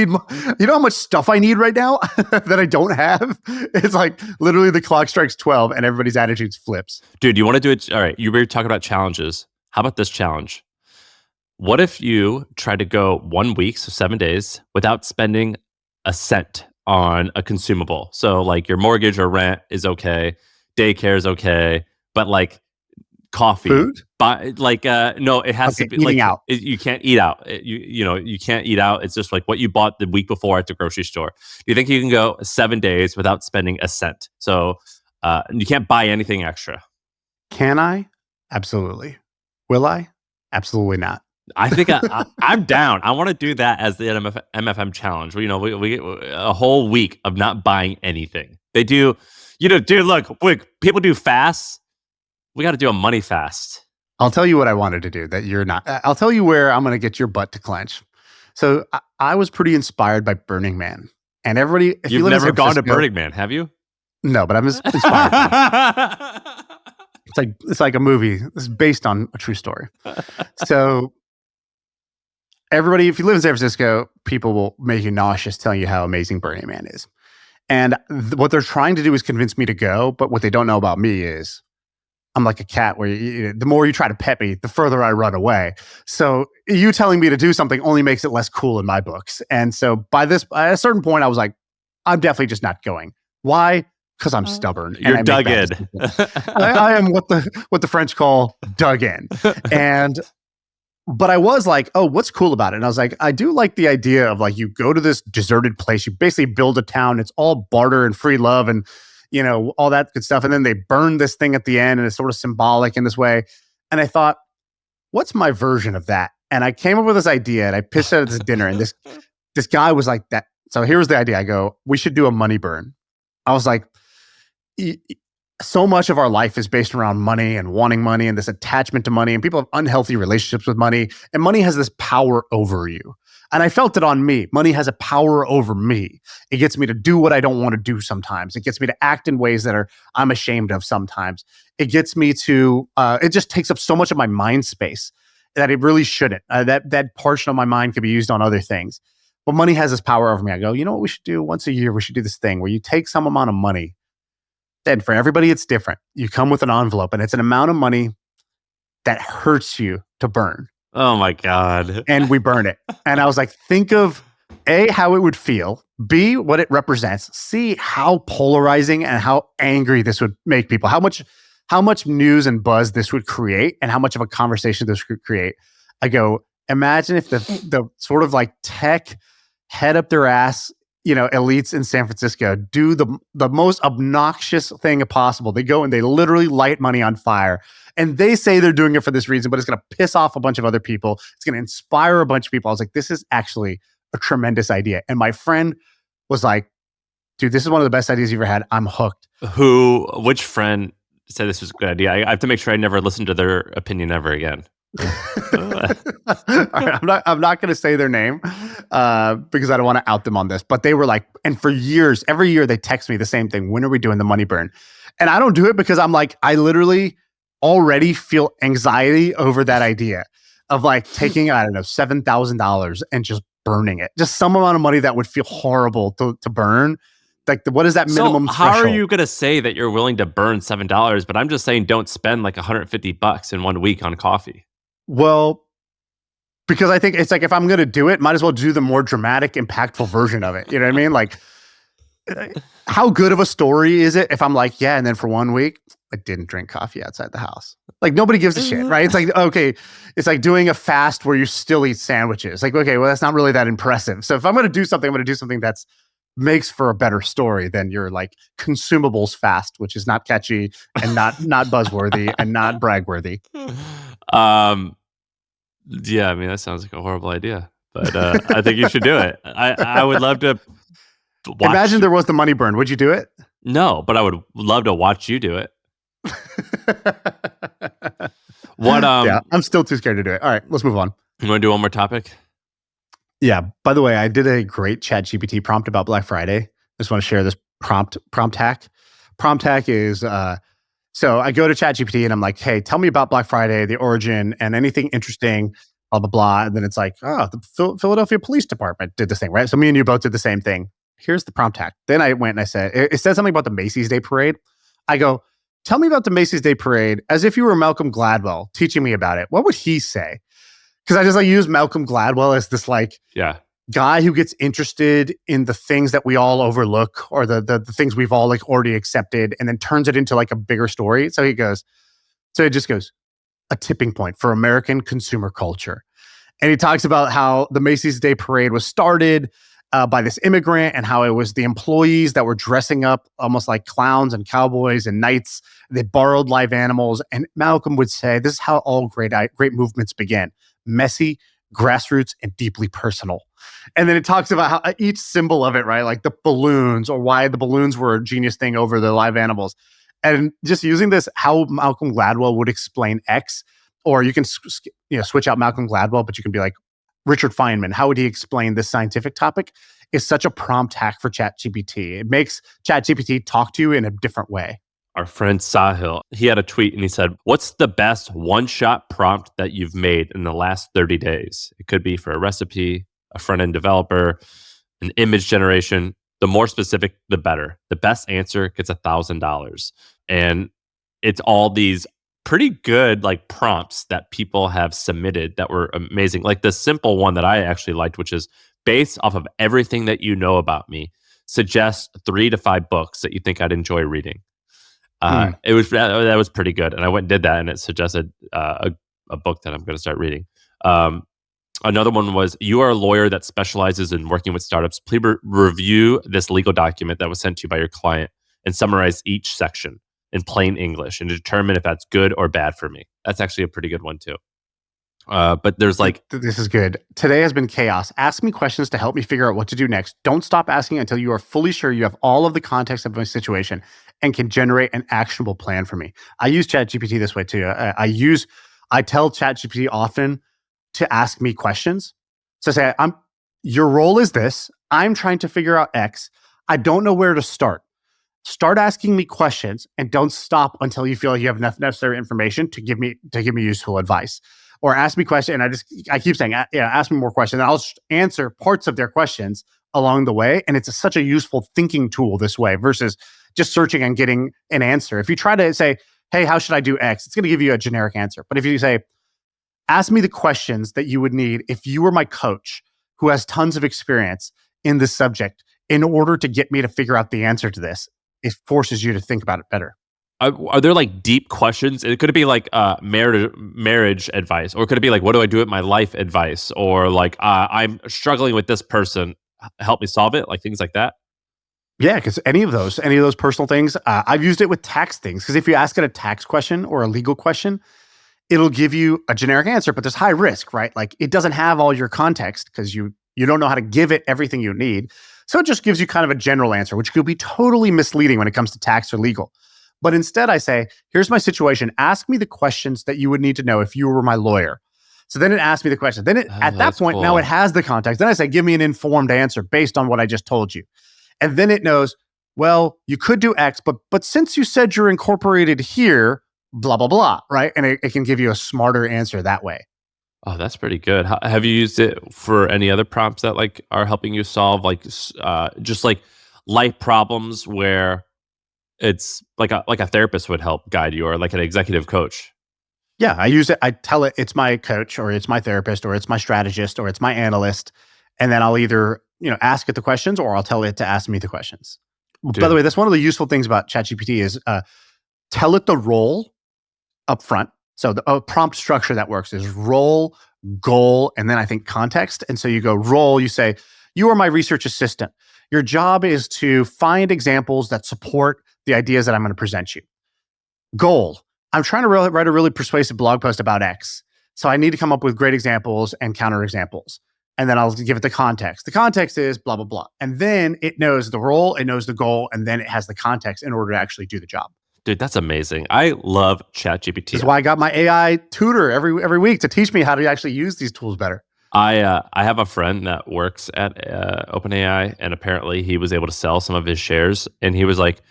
more. You know how much stuff I need right now that I don't have? It's like literally the clock strikes 12 and everybody's attitudes flips. Dude, you want to do it? All right. You were talking about challenges. How about this challenge? What if you try to go 1 week, so 7 days, without spending a cent on a consumable? So like your mortgage or rent is okay, daycare is okay, but like coffee, food, no, it has to be eating like out. You can't eat out. You can't eat out. It's just like what you bought the week before at the grocery store. Do you think you can go 7 days without spending a cent? So you can't buy anything extra. Can I? Absolutely. Will I? Absolutely not. I think I'm down. I want to do that as the MFM challenge. We a whole week of not buying anything. They do, dude, look, people do fasts. We got to do a money fast. I'll tell you what I wanted to do that you're not. I'll tell you where I'm going to get your butt to clench. So I was pretty inspired by Burning Man. And everybody, if you've never gone to Burning Man, have you? No, but I'm inspired. It's like a movie. It's based on a true story. So everybody, if you live in San Francisco, people will make you nauseous telling you how amazing Burning Man is. And what they're trying to do is convince me to go. But what they don't know about me is I'm like a cat where the more you try to pet me, the further I run away. So you telling me to do something only makes it less cool in my books. And so at a certain point, I was like, I'm definitely just not going. Why? Because I'm stubborn. You're dug in. I am what the French call dug in. But I was like, oh, what's cool about it? And I was like, I do like the idea of like, you go to this deserted place, you basically build a town, it's all barter and free love and, all that good stuff. And then they burn this thing at the end and it's sort of symbolic in this way. And I thought, what's my version of that? And I came up with this idea and I pitched it at this dinner and this guy was like that. So here's the idea. I go, we should do a money burn. I was like, so much of our life is based around money and wanting money and this attachment to money, and people have unhealthy relationships with money, and money has this power over you. And I felt it on me. Money has a power over me. It gets me to do what I don't want to do sometimes. It gets me to act in ways that I'm ashamed of sometimes. It gets me to, it just takes up so much of my mind space that it really shouldn't. That portion of my mind could be used on other things. But money has this power over me. I go, you know what we should do? Once a year, we should do this thing where you take some amount of money. Then for everybody, it's different. You come with an envelope and it's an amount of money that hurts you to burn. Oh my God. And we burn it. And I was like, think of A, how it would feel, B, what it represents, C, how polarizing and how angry this would make people, how much news and buzz this would create and how much of a conversation this could create. I go, imagine if the sort of like tech head up their ass, elites in San Francisco do the most obnoxious thing possible. They go and they literally light money on fire. And they say they're doing it for this reason, but it's going to piss off a bunch of other people. It's going to inspire a bunch of people. I was like, this is actually a tremendous idea. And my friend was like, dude, this is one of the best ideas you've ever had. I'm hooked. Which friend said this was a good idea? I have to make sure I never listen to their opinion ever again. All right, I'm not going to say their name because I don't want to out them on this. But they were like, and for years, every year they text me the same thing. When are we doing the money burn? And I don't do it because I'm like, I literally already feel anxiety over that idea of like taking, I don't know, $7,000 and just burning it. Just some amount of money that would feel horrible to burn. Like, what is that minimum So how threshold? are you going to say that you're willing to burn $7? But I'm just saying, don't spend like $150 in 1 week on coffee. Well, because I think it's like, if I'm going to do it, might as well do the more dramatic, impactful version of it. You know what I mean? Like, how good of a story is it if I'm like, yeah, and then for 1 week, I didn't drink coffee outside the house. Like, nobody gives a shit, right? It's like, okay, it's like doing a fast where you still eat sandwiches. Like, okay, well, that's not really that impressive. So if I'm going to do something, I'm going to do something that's makes for a better story than your like consumables fast, which is not catchy and not buzzworthy and not bragworthy. Yeah, I mean, that sounds like a horrible idea, but I think you should do it. I would love to watch. Imagine there was the money burn. Would you do it? No, but I would love to watch you do it. What? Yeah, I'm still too scared to do it. All right, let's move on. You want to do one more topic? Yeah. By the way, I did a great ChatGPT prompt about Black Friday. I just want to share this prompt hack. Prompt hack is so I go to ChatGPT and I'm like, hey, tell me about Black Friday, the origin, and anything interesting, blah, blah, blah. And then it's like, oh, the Philadelphia Police Department did this thing, right? So me and you both did the same thing. Here's the prompt hack. Then I went and I said, it said something about the Macy's Day Parade. I go, tell me about the Macy's Day Parade as if you were Malcolm Gladwell teaching me about it. What would he say? Because I just like use Malcolm Gladwell as this like guy who gets interested in the things that we all overlook or the things we've all like already accepted and then turns it into like a bigger story. So it just goes, a tipping point for American consumer culture. And he talks about how the Macy's Day Parade was started by this immigrant and how it was the employees that were dressing up almost like clowns and cowboys and knights. They borrowed live animals. And Malcolm would say, this is how all great movements begin. Messy, grassroots, and deeply personal. And then it talks about how each symbol of it, right? Like the balloons or why the balloons were a genius thing over the live animals. And just using this, how Malcolm Gladwell would explain X, or you can switch out Malcolm Gladwell, but you can be like, Richard Feynman, how would he explain this scientific topic? Is such a prompt hack for ChatGPT. It makes ChatGPT talk to you in a different way. Our friend Sahil, he had a tweet and he said, what's the best one-shot prompt that you've made in the last 30 days? It could be for a recipe, a front-end developer, an image generation. The more specific, the better. The best answer gets $1,000. And it's all these pretty good like prompts that people have submitted that were amazing. Like the simple one that I actually liked, which is based off of everything that you know about me, suggest 3 to 5 books that you think I'd enjoy reading. It was that was pretty good, and I went and did that, and it suggested a book that I'm going to start reading. Another one was, you are a lawyer that specializes in working with startups. Please review this legal document that was sent to you by your client and summarize each section in plain English and determine if that's good or bad for me. That's actually a pretty good one too. But there's like... This is good. Today has been chaos. Ask me questions to help me figure out what to do next. Don't stop asking until you are fully sure you have all of the context of my situation and can generate an actionable plan for me. I use ChatGPT this way too. I tell ChatGPT often to ask me questions. So say, your role is this. I'm trying to figure out X. I don't know where to start. Start asking me questions and don't stop until you feel like you have enough necessary information to give me useful advice. Or ask me questions, and I keep saying, ask me more questions. And I'll answer parts of their questions along the way. And it's such a useful thinking tool this way versus just searching and getting an answer. If you try to say, hey, how should I do X? It's going to give you a generic answer. But if you say, ask me the questions that you would need if you were my coach who has tons of experience in this subject in order to get me to figure out the answer to this, it forces you to think about it better. Are there like deep questions? It could be like marriage advice, or could it be like, what do I do with my life advice? Or like, I'm struggling with this person, help me solve it, like things like that? Yeah, because any of those personal things, I've used it with tax things. Because if you ask it a tax question or a legal question, it'll give you a generic answer, but there's high risk, right? Like it doesn't have all your context because you don't know how to give it everything you need. So it just gives you kind of a general answer, which could be totally misleading when it comes to tax or legal. But instead I say, here's my situation. Ask me the questions that you would need to know if you were my lawyer. So then it asks me the question. Then at that point, cool. Now it has the context. Then I say, give me an informed answer based on what I just told you. And then it knows, well, you could do X, but since you said you're incorporated here, blah, blah, blah, right? And it can give you a smarter answer that way. Oh, that's pretty good. Have you used it for any other prompts that like are helping you solve like just like life problems where it's like a therapist would help guide you or like an executive coach? Yeah, I use it. I tell it it's my coach or it's my therapist or it's my strategist or it's my analyst. And then I'll either, ask it the questions or I'll tell it to ask me the questions. By the way, that's one of the useful things about ChatGPT is tell it the role up front. So the prompt structure that works is role, goal, and then I think context. And so you go role, you say, you are my research assistant. Your job is to find examples that support the ideas that I'm going to present you. Goal, I'm trying to write a really persuasive blog post about X. So I need to come up with great examples and counterexamples. And then I'll give it the context. The context is blah, blah, blah. And then it knows the role, it knows the goal, and then it has the context in order to actually do the job. Dude, that's amazing. I love ChatGPT. That's why I got my AI tutor every week to teach me how to actually use these tools better. I have a friend that works at OpenAI, and apparently he was able to sell some of his shares. And he was like,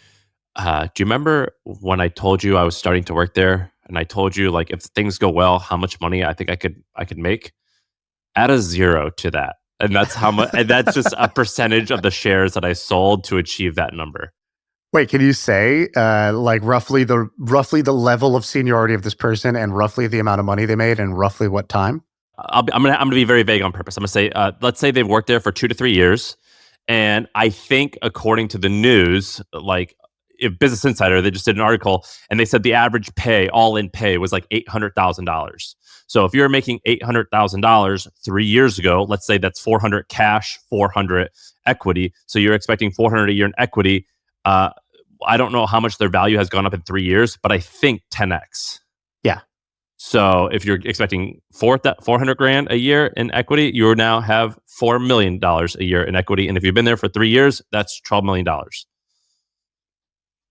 "Do you remember when I told you I was starting to work there, and I told you like if things go well, how much money I think I could make? Add a zero to that, and that's how much. And that's just a percentage of the shares that I sold to achieve that number." Wait, can you say like roughly the level of seniority of this person and roughly the amount of money they made and roughly what time? I'm gonna be very vague on purpose. I'm gonna say, let's say they've worked there for 2 to 3 years, and I think according to the news, like if Business Insider, they just did an article and they said the average pay, all in pay, was like $800,000. So if you're making $800,000 3 years ago, let's say that's 400 cash, 400 equity. So you're expecting 400 a year in equity. I don't know how much their value has gone up in 3 years, but I think 10x. Yeah. So if you're expecting 400 grand a year in equity, you now have $4 million a year in equity. And if you've been there for 3 years, that's $12 million.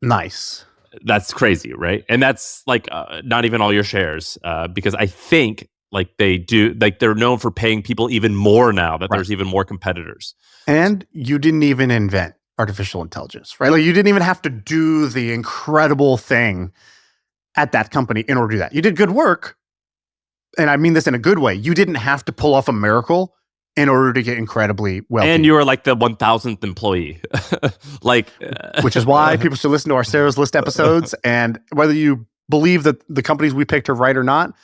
Nice. That's crazy, right? And that's like not even all your shares, because I think like they do, like they're known for paying people even more now that there's even more competitors. And you didn't even invent artificial intelligence, right? Like you didn't even have to do the incredible thing at that company in order to do that. You did good work. And I mean this in a good way. You didn't have to pull off a miracle in order to get incredibly wealthy. And you were like the 1000th employee. Like, which is why people should listen to our Sarah's List episodes. And whether you believe that the companies we picked are right or not,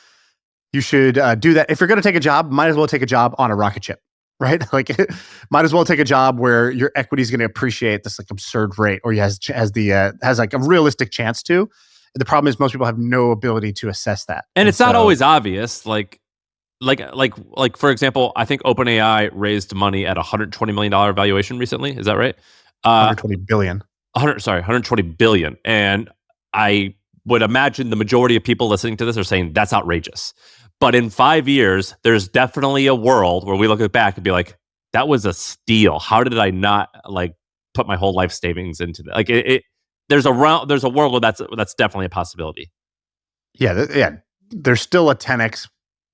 you should do that. If you're going to take a job, might as well take a job on a rocket ship. Right? Like, might as well take a job where your equity is going to appreciate this like absurd rate, or has like a realistic chance to. The problem is most people have no ability to assess that, and it's not always obvious. Like for example, I think OpenAI raised money at $120 million valuation recently. Is that right? 120 billion. 120 billion. And I would imagine the majority of people listening to this are saying that's outrageous. But in 5 years, there's definitely a world where we look back and be like, that was a steal. How did I not like put my whole life savings into that? Like there's a world where that's definitely a possibility. Yeah. There's still a 10x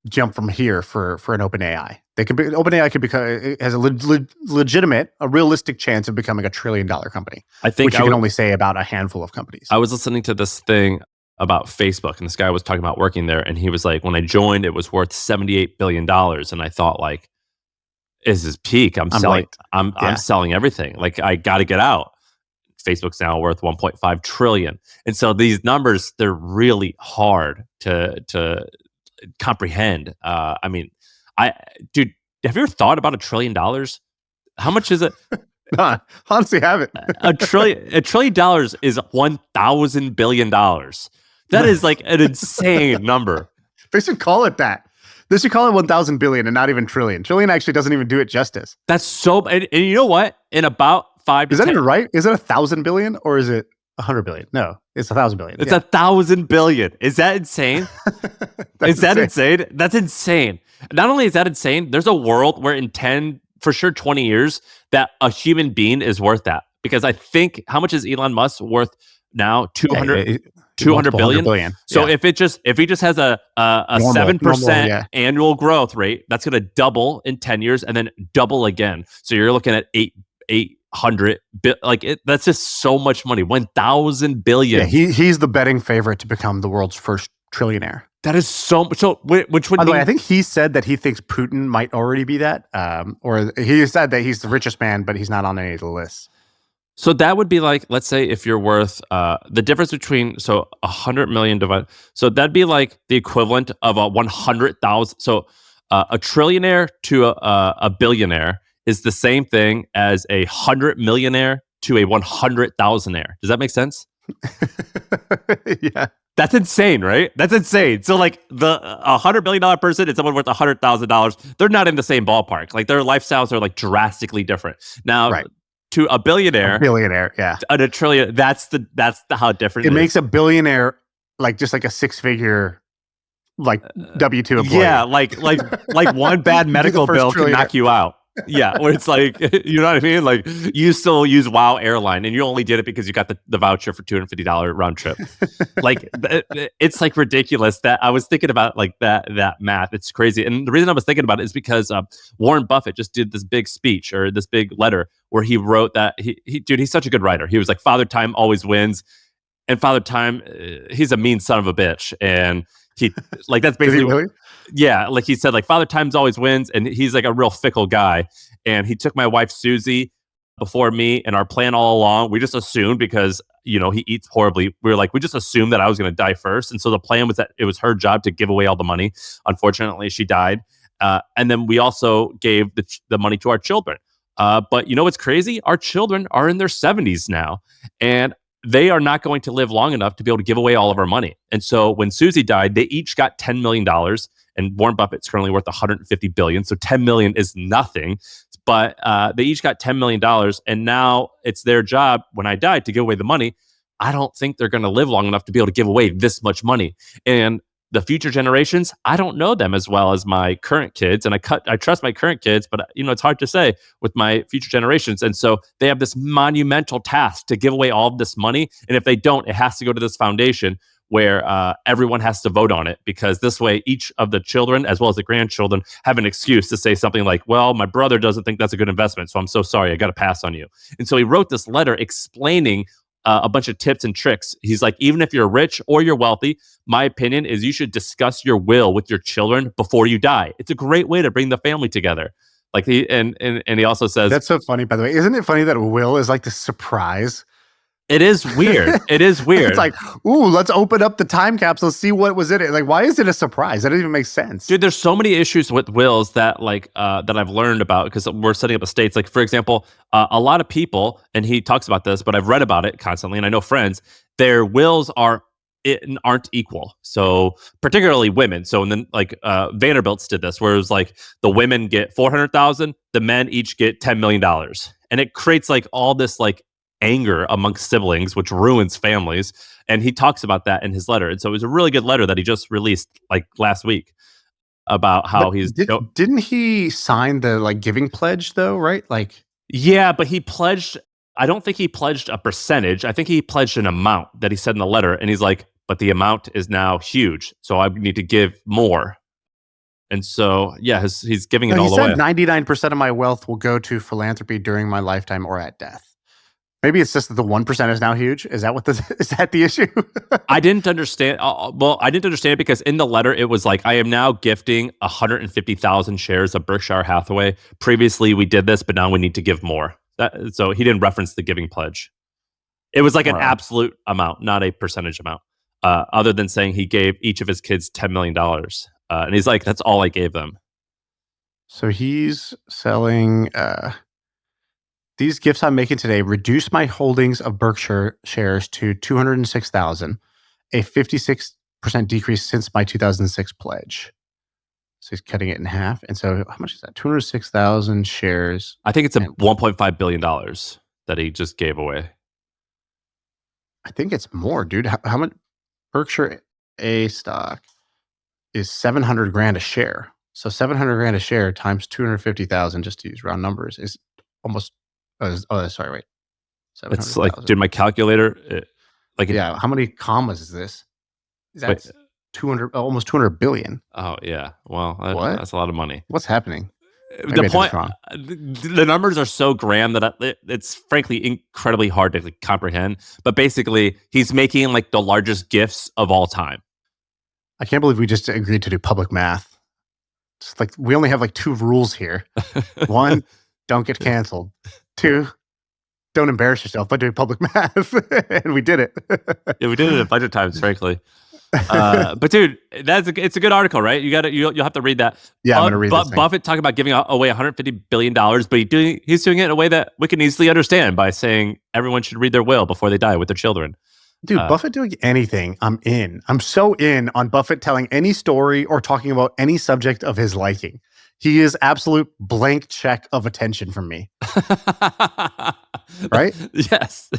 jump from here for an OpenAI. OpenAI could become, it has a legitimate, a realistic chance of becoming $1 trillion company. I think which you can only say about a handful of companies. I was listening to this thing about Facebook, and this guy was talking about working there, and he was like, when I joined, it was worth $78 billion, and I thought like, this is peak. I'm selling everything. Like I got to get out. Facebook's now worth 1.5 trillion, and so these numbers, they're really hard to comprehend. I mean, dude, have you ever thought about $1 trillion? How much is it? No, honestly, haven't. $1 trillion is $1,000 billion. That is like an insane number. They should call it that. They should call it 1,000 billion and not even trillion. Trillion actually doesn't even do it justice. That's so, and you know what? In about 5 to 10. Is that even right? Is it 1,000 billion or is it 100 billion? No, it's 1,000 billion. It's 1,000 billion. Is that insane? Is that insane? That's insane. Not only is that insane, there's a world where in 10, for sure 20 years, that a human being is worth that. Because I think, how much is Elon Musk worth now? 200 billion. So if he just has a 7% annual growth rate, that's going to double in 10 years and then double again. So you're looking at that's just so much money. 1,000 billion. Yeah, he's the betting favorite to become the world's first trillionaire. That is which would By the mean, way, I think he said that he thinks Putin might already be that, or he said that he's the richest man, but he's not on any of the lists. so that would be like, let's say if you're worth the difference between 100 million divided, so that'd be like the equivalent of a 100,000. So a trillionaire to a billionaire is the same thing as a 100 millionaire to a 100,000aire. Does that make sense? Yeah. That's insane, right? That's insane. So like the $100 billion person and someone worth $100,000, they're not in the same ballpark. Like their lifestyles are like drastically different. Now, Right. to a billionaire, yeah, and a trillion, that's how different it makes a billionaire like just like a six-figure like W-2 employee. Yeah, like one bad medical bill can knock you out. Yeah, where it's like, you know what I mean? Like you still use WOW airline and you only did it because you got the voucher for $250 round trip. Like it's like ridiculous that I was thinking about like that math. It's crazy. And the reason I was thinking about it is because Warren Buffett just did this big speech or this big letter where he wrote that dude, he's such a good writer. He was like, Father Time always wins. And Father Time, he's a mean son of a bitch. And he like that's basically really? Yeah, like he said, like Father Times always wins, and he's like a real fickle guy. And he took my wife Susie before me, and our plan all along, we just assumed because he eats horribly. We were like, we just assumed that I was going to die first, and so the plan was that it was her job to give away all the money. Unfortunately, she died, and then we also gave the money to our children. But you know what's crazy? Our children are in their 70s now, and they are not going to live long enough to be able to give away all of our money. And so when Susie died, they each got $10 million. And Warren Buffett's currently worth $150 billion. So $10 million is nothing. But they each got $10 million. And now it's their job when I died to give away the money. I don't think they're going to live long enough to be able to give away this much money. And the future generations, I don't know them as well as my current kids. And I trust my current kids, but it's hard to say with my future generations. And so they have this monumental task to give away all of this money. And if they don't, it has to go to this foundation where everyone has to vote on it, because this way each of the children as well as the grandchildren have an excuse to say something like, well, my brother doesn't think that's a good investment, so I'm so sorry, I got to pass on you. And so he wrote this letter explaining a bunch of tips and tricks. He's like, even if you're rich or you're wealthy, my opinion is you should discuss your will with your children before you die. It's a great way to bring the family together. Like he also says, that's so funny, by the way. Isn't it funny that a will is like the surprise? It is weird. It is weird. It's like, ooh, let's open up the time capsule, see what was in it. Like, why is it a surprise? That doesn't even make sense. Dude, there's so many issues with wills that that I've learned about because we're setting up estates. Like, for example, a lot of people, and he talks about this, but I've read about it constantly, and I know friends, their wills aren't equal. So particularly women. So and then Vanderbilt's did this, where it was like the women get $400,000, the men each get $10 million, and it creates like all this like anger amongst siblings, which ruins families. And he talks about that in his letter. And so it was a really good letter that he just released like last week about how didn't he sign the like giving pledge though, right? Like, yeah, but he pledged, I don't think he pledged a percentage. I think he pledged an amount that he said in the letter. And he's like, but the amount is now huge, so I need to give more. And so, yeah, he's giving it all away. He said 99% of my wealth will go to philanthropy during my lifetime or at death. Maybe it's just that the 1% is now huge. Is that is that the issue? I didn't understand. I didn't understand it because in the letter, it was like, I am now gifting 150,000 shares of Berkshire Hathaway. Previously, we did this, but now we need to give more. So he didn't reference the giving pledge. It was like an absolute amount, not a percentage amount, other than saying he gave each of his kids $10 million. And he's like, that's all I gave them. So he's selling... These gifts I'm making today reduce my holdings of Berkshire shares to 206,000, a 56% decrease since my 2006 pledge. So he's cutting it in half. And so how much is that? 206,000 shares. I think it's $1.5 billion that he just gave away. I think it's more, dude. How much? Berkshire A stock is 700 grand a share. So 700 grand a share times 250,000, just to use round numbers, is almost... sorry, wait. It's like, dude, my calculator. How many commas is this? That's almost 200 billion. Oh yeah. Well, what? That's a lot of money. What's happening? Maybe The I did this point, wrong. the numbers are so grand that it's frankly incredibly hard to comprehend. But basically, he's making like the largest gifts of all time. I can't believe we just agreed to do public math. It's like we only have like 2 rules here. 1, don't get canceled. 2, don't embarrass yourself by doing public math. And we did it. Yeah, we did it a bunch of times, frankly. But dude, it's a good article, right? You'll have to read that. Yeah, I'm gonna read this thing. Buffett talking about giving away $150 billion, but he's doing it in a way that we can easily understand by saying everyone should read their will before they die with their children. Dude, Buffett doing anything, I'm in. I'm so in on Buffett telling any story or talking about any subject of his liking. He is absolute blank check of attention from me. Right? Yes.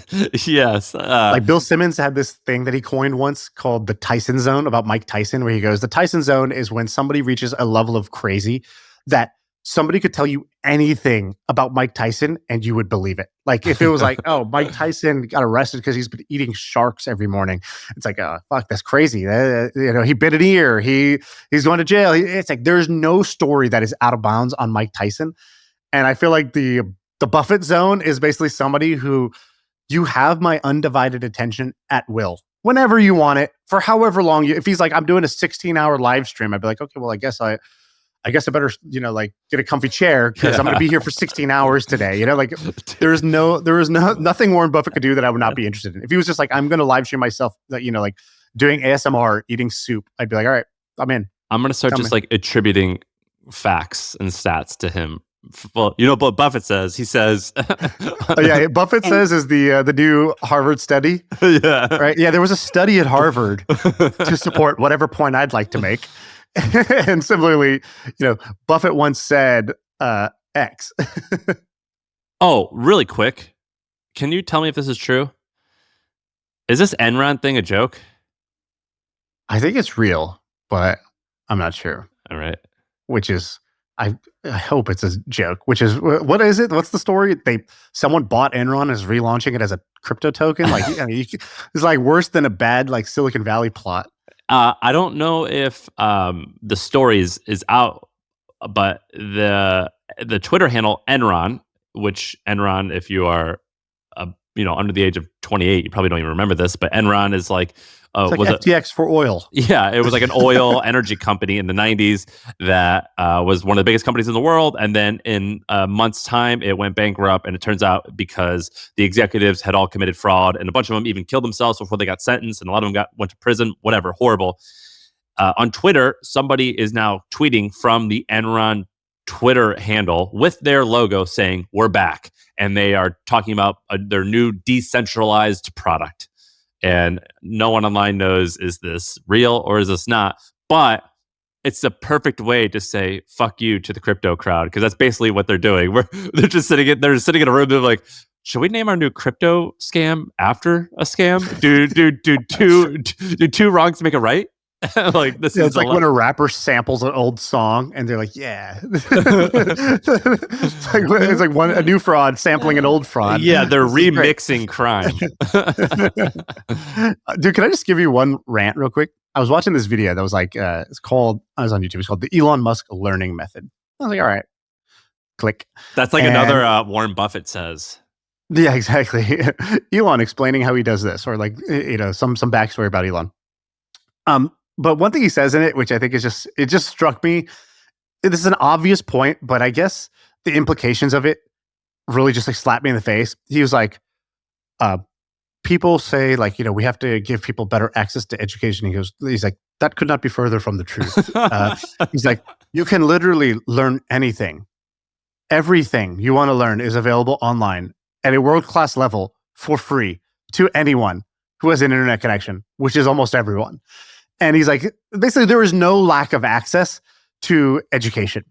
Yes. Like Bill Simmons had this thing that he coined once called the Tyson zone about Mike Tyson, where he goes, the Tyson zone is when somebody reaches a level of crazy that somebody could tell you anything about Mike Tyson and you would believe it. Like if it was like, oh, Mike Tyson got arrested because he's been eating sharks every morning. It's like, oh, fuck, that's crazy. He bit an ear. He's going to jail. It's like there's no story that is out of bounds on Mike Tyson. And I feel like the Buffett zone is basically somebody who you have my undivided attention at will. Whenever you want it, for however long if he's like, I'm doing a 16-hour live stream, I'd be like, okay, well, I guess I better, like get a comfy chair because I'm going to be here for 16 hours today. Like there is nothing Warren Buffett could do that I would not be interested in. If he was just like, I'm going to live stream myself, like doing ASMR, eating soup, I'd be like, all right, I'm in. I'm going to start like attributing facts and stats to him. Well, what Buffett says. He says, Buffett says is the new Harvard study. Yeah. Right. Yeah. There was a study at Harvard to support whatever point I'd like to make. And similarly, Buffett once said X. Oh, really quick. Can you tell me if this is true? Is this Enron thing a joke? I think it's real, but I'm not sure. All right. Which is, I hope it's a joke, which is, what is it? What's the story? Someone bought Enron and is relaunching it as a crypto token. Like, it's like worse than a bad, like Silicon Valley plot. I don't know if the story is out, but the Twitter handle Enron, which Enron, if you are, under the age of 28, you probably don't even remember this, but Enron is like, it's like FTX for oil. Yeah, it was like an oil energy company in the 90s that was one of the biggest companies in the world. And then in a month's time, it went bankrupt. And it turns out because the executives had all committed fraud and a bunch of them even killed themselves before they got sentenced. And a lot of them went to prison, whatever, horrible. On Twitter, somebody is now tweeting from the Enron Twitter handle with their logo saying, "We're back." And they are talking about their new decentralized product. And no one online knows, is this real or is this not? But it's the perfect way to say fuck you to the crypto crowd, because that's basically what they're doing. They're just sitting in a room. They're like, should we name our new crypto scam after a scam? Do two wrongs make a right? Like this is it's like when a rapper samples an old song and they're like, yeah. It's like a new fraud sampling an old fraud. Yeah, they're remixing crime. Dude, can I just give you one rant real quick? I was watching this video that was like, I was on YouTube. It's called the Elon Musk learning method. I was like, all right, click. That's like another Warren Buffett says. Yeah, exactly. Elon explaining how he does this, or like, some backstory about Elon. But one thing he says in it, which I think it just struck me. This is an obvious point, but I guess the implications of it really just like slapped me in the face. He was like, people say like, we have to give people better access to education. He's like, that could not be further from the truth. He's like, you can literally learn anything. Everything you want to learn is available online at a world-class level for free to anyone who has an internet connection, which is almost everyone. And he's like, basically, there is no lack of access to education.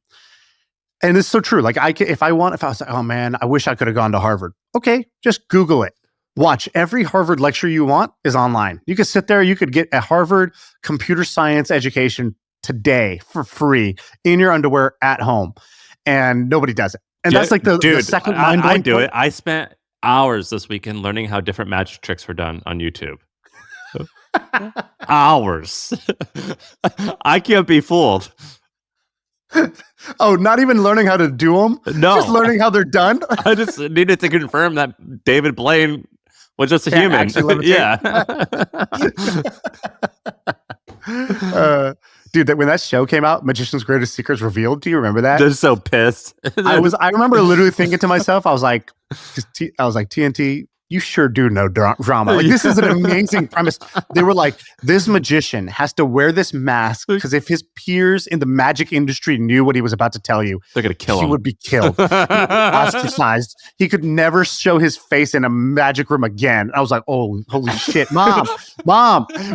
And it's so true. Like, if I was like, oh man, I wish I could have gone to Harvard. Okay, just Google it. Watch, every Harvard lecture you want is online. You could sit there, you could get a Harvard computer science education today for free in your underwear at home. And nobody does it. And that's like the second mind-blowing I do it. I spent hours this weekend learning how different magic tricks were done on YouTube. Hours. I can't be fooled. Oh, not even learning how to do them? No. Just learning how they're done? I just needed to confirm that David Blaine was just a human. Yeah. Dude, when that show came out, Magician's Greatest Secrets Revealed, do you remember that? They're so pissed. I remember literally thinking to myself, I was like, TNT, you sure do know drama. Like, this is an amazing premise. They were like, this magician has to wear this mask because if his peers in the magic industry knew what he was about to tell you, they're going to kill him. He would be killed. He would be ostracized. He could never show his face in a magic room again. I was like, oh, holy shit, mom,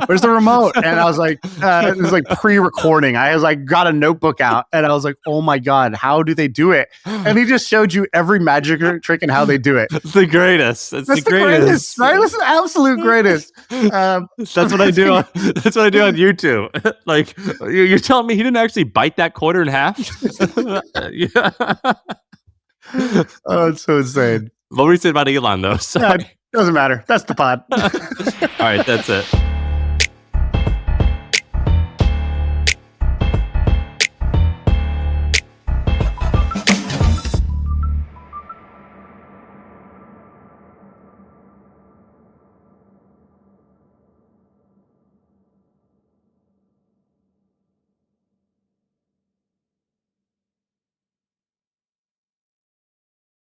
where's the remote? And I was like, it was like pre-recording. I was like, got a notebook out and I was like, oh my God, how do they do it? And he just showed you every magic trick and how they do it. It's the greatest. It's the greatest, right? It's the absolute greatest. That's what I do. That's what I do on YouTube. Like, you're telling me he didn't actually bite that quarter in half? Yeah. Oh, it's so insane. What were you saying about Elon, though? Sorry. Doesn't matter. That's the pod. All right, that's it.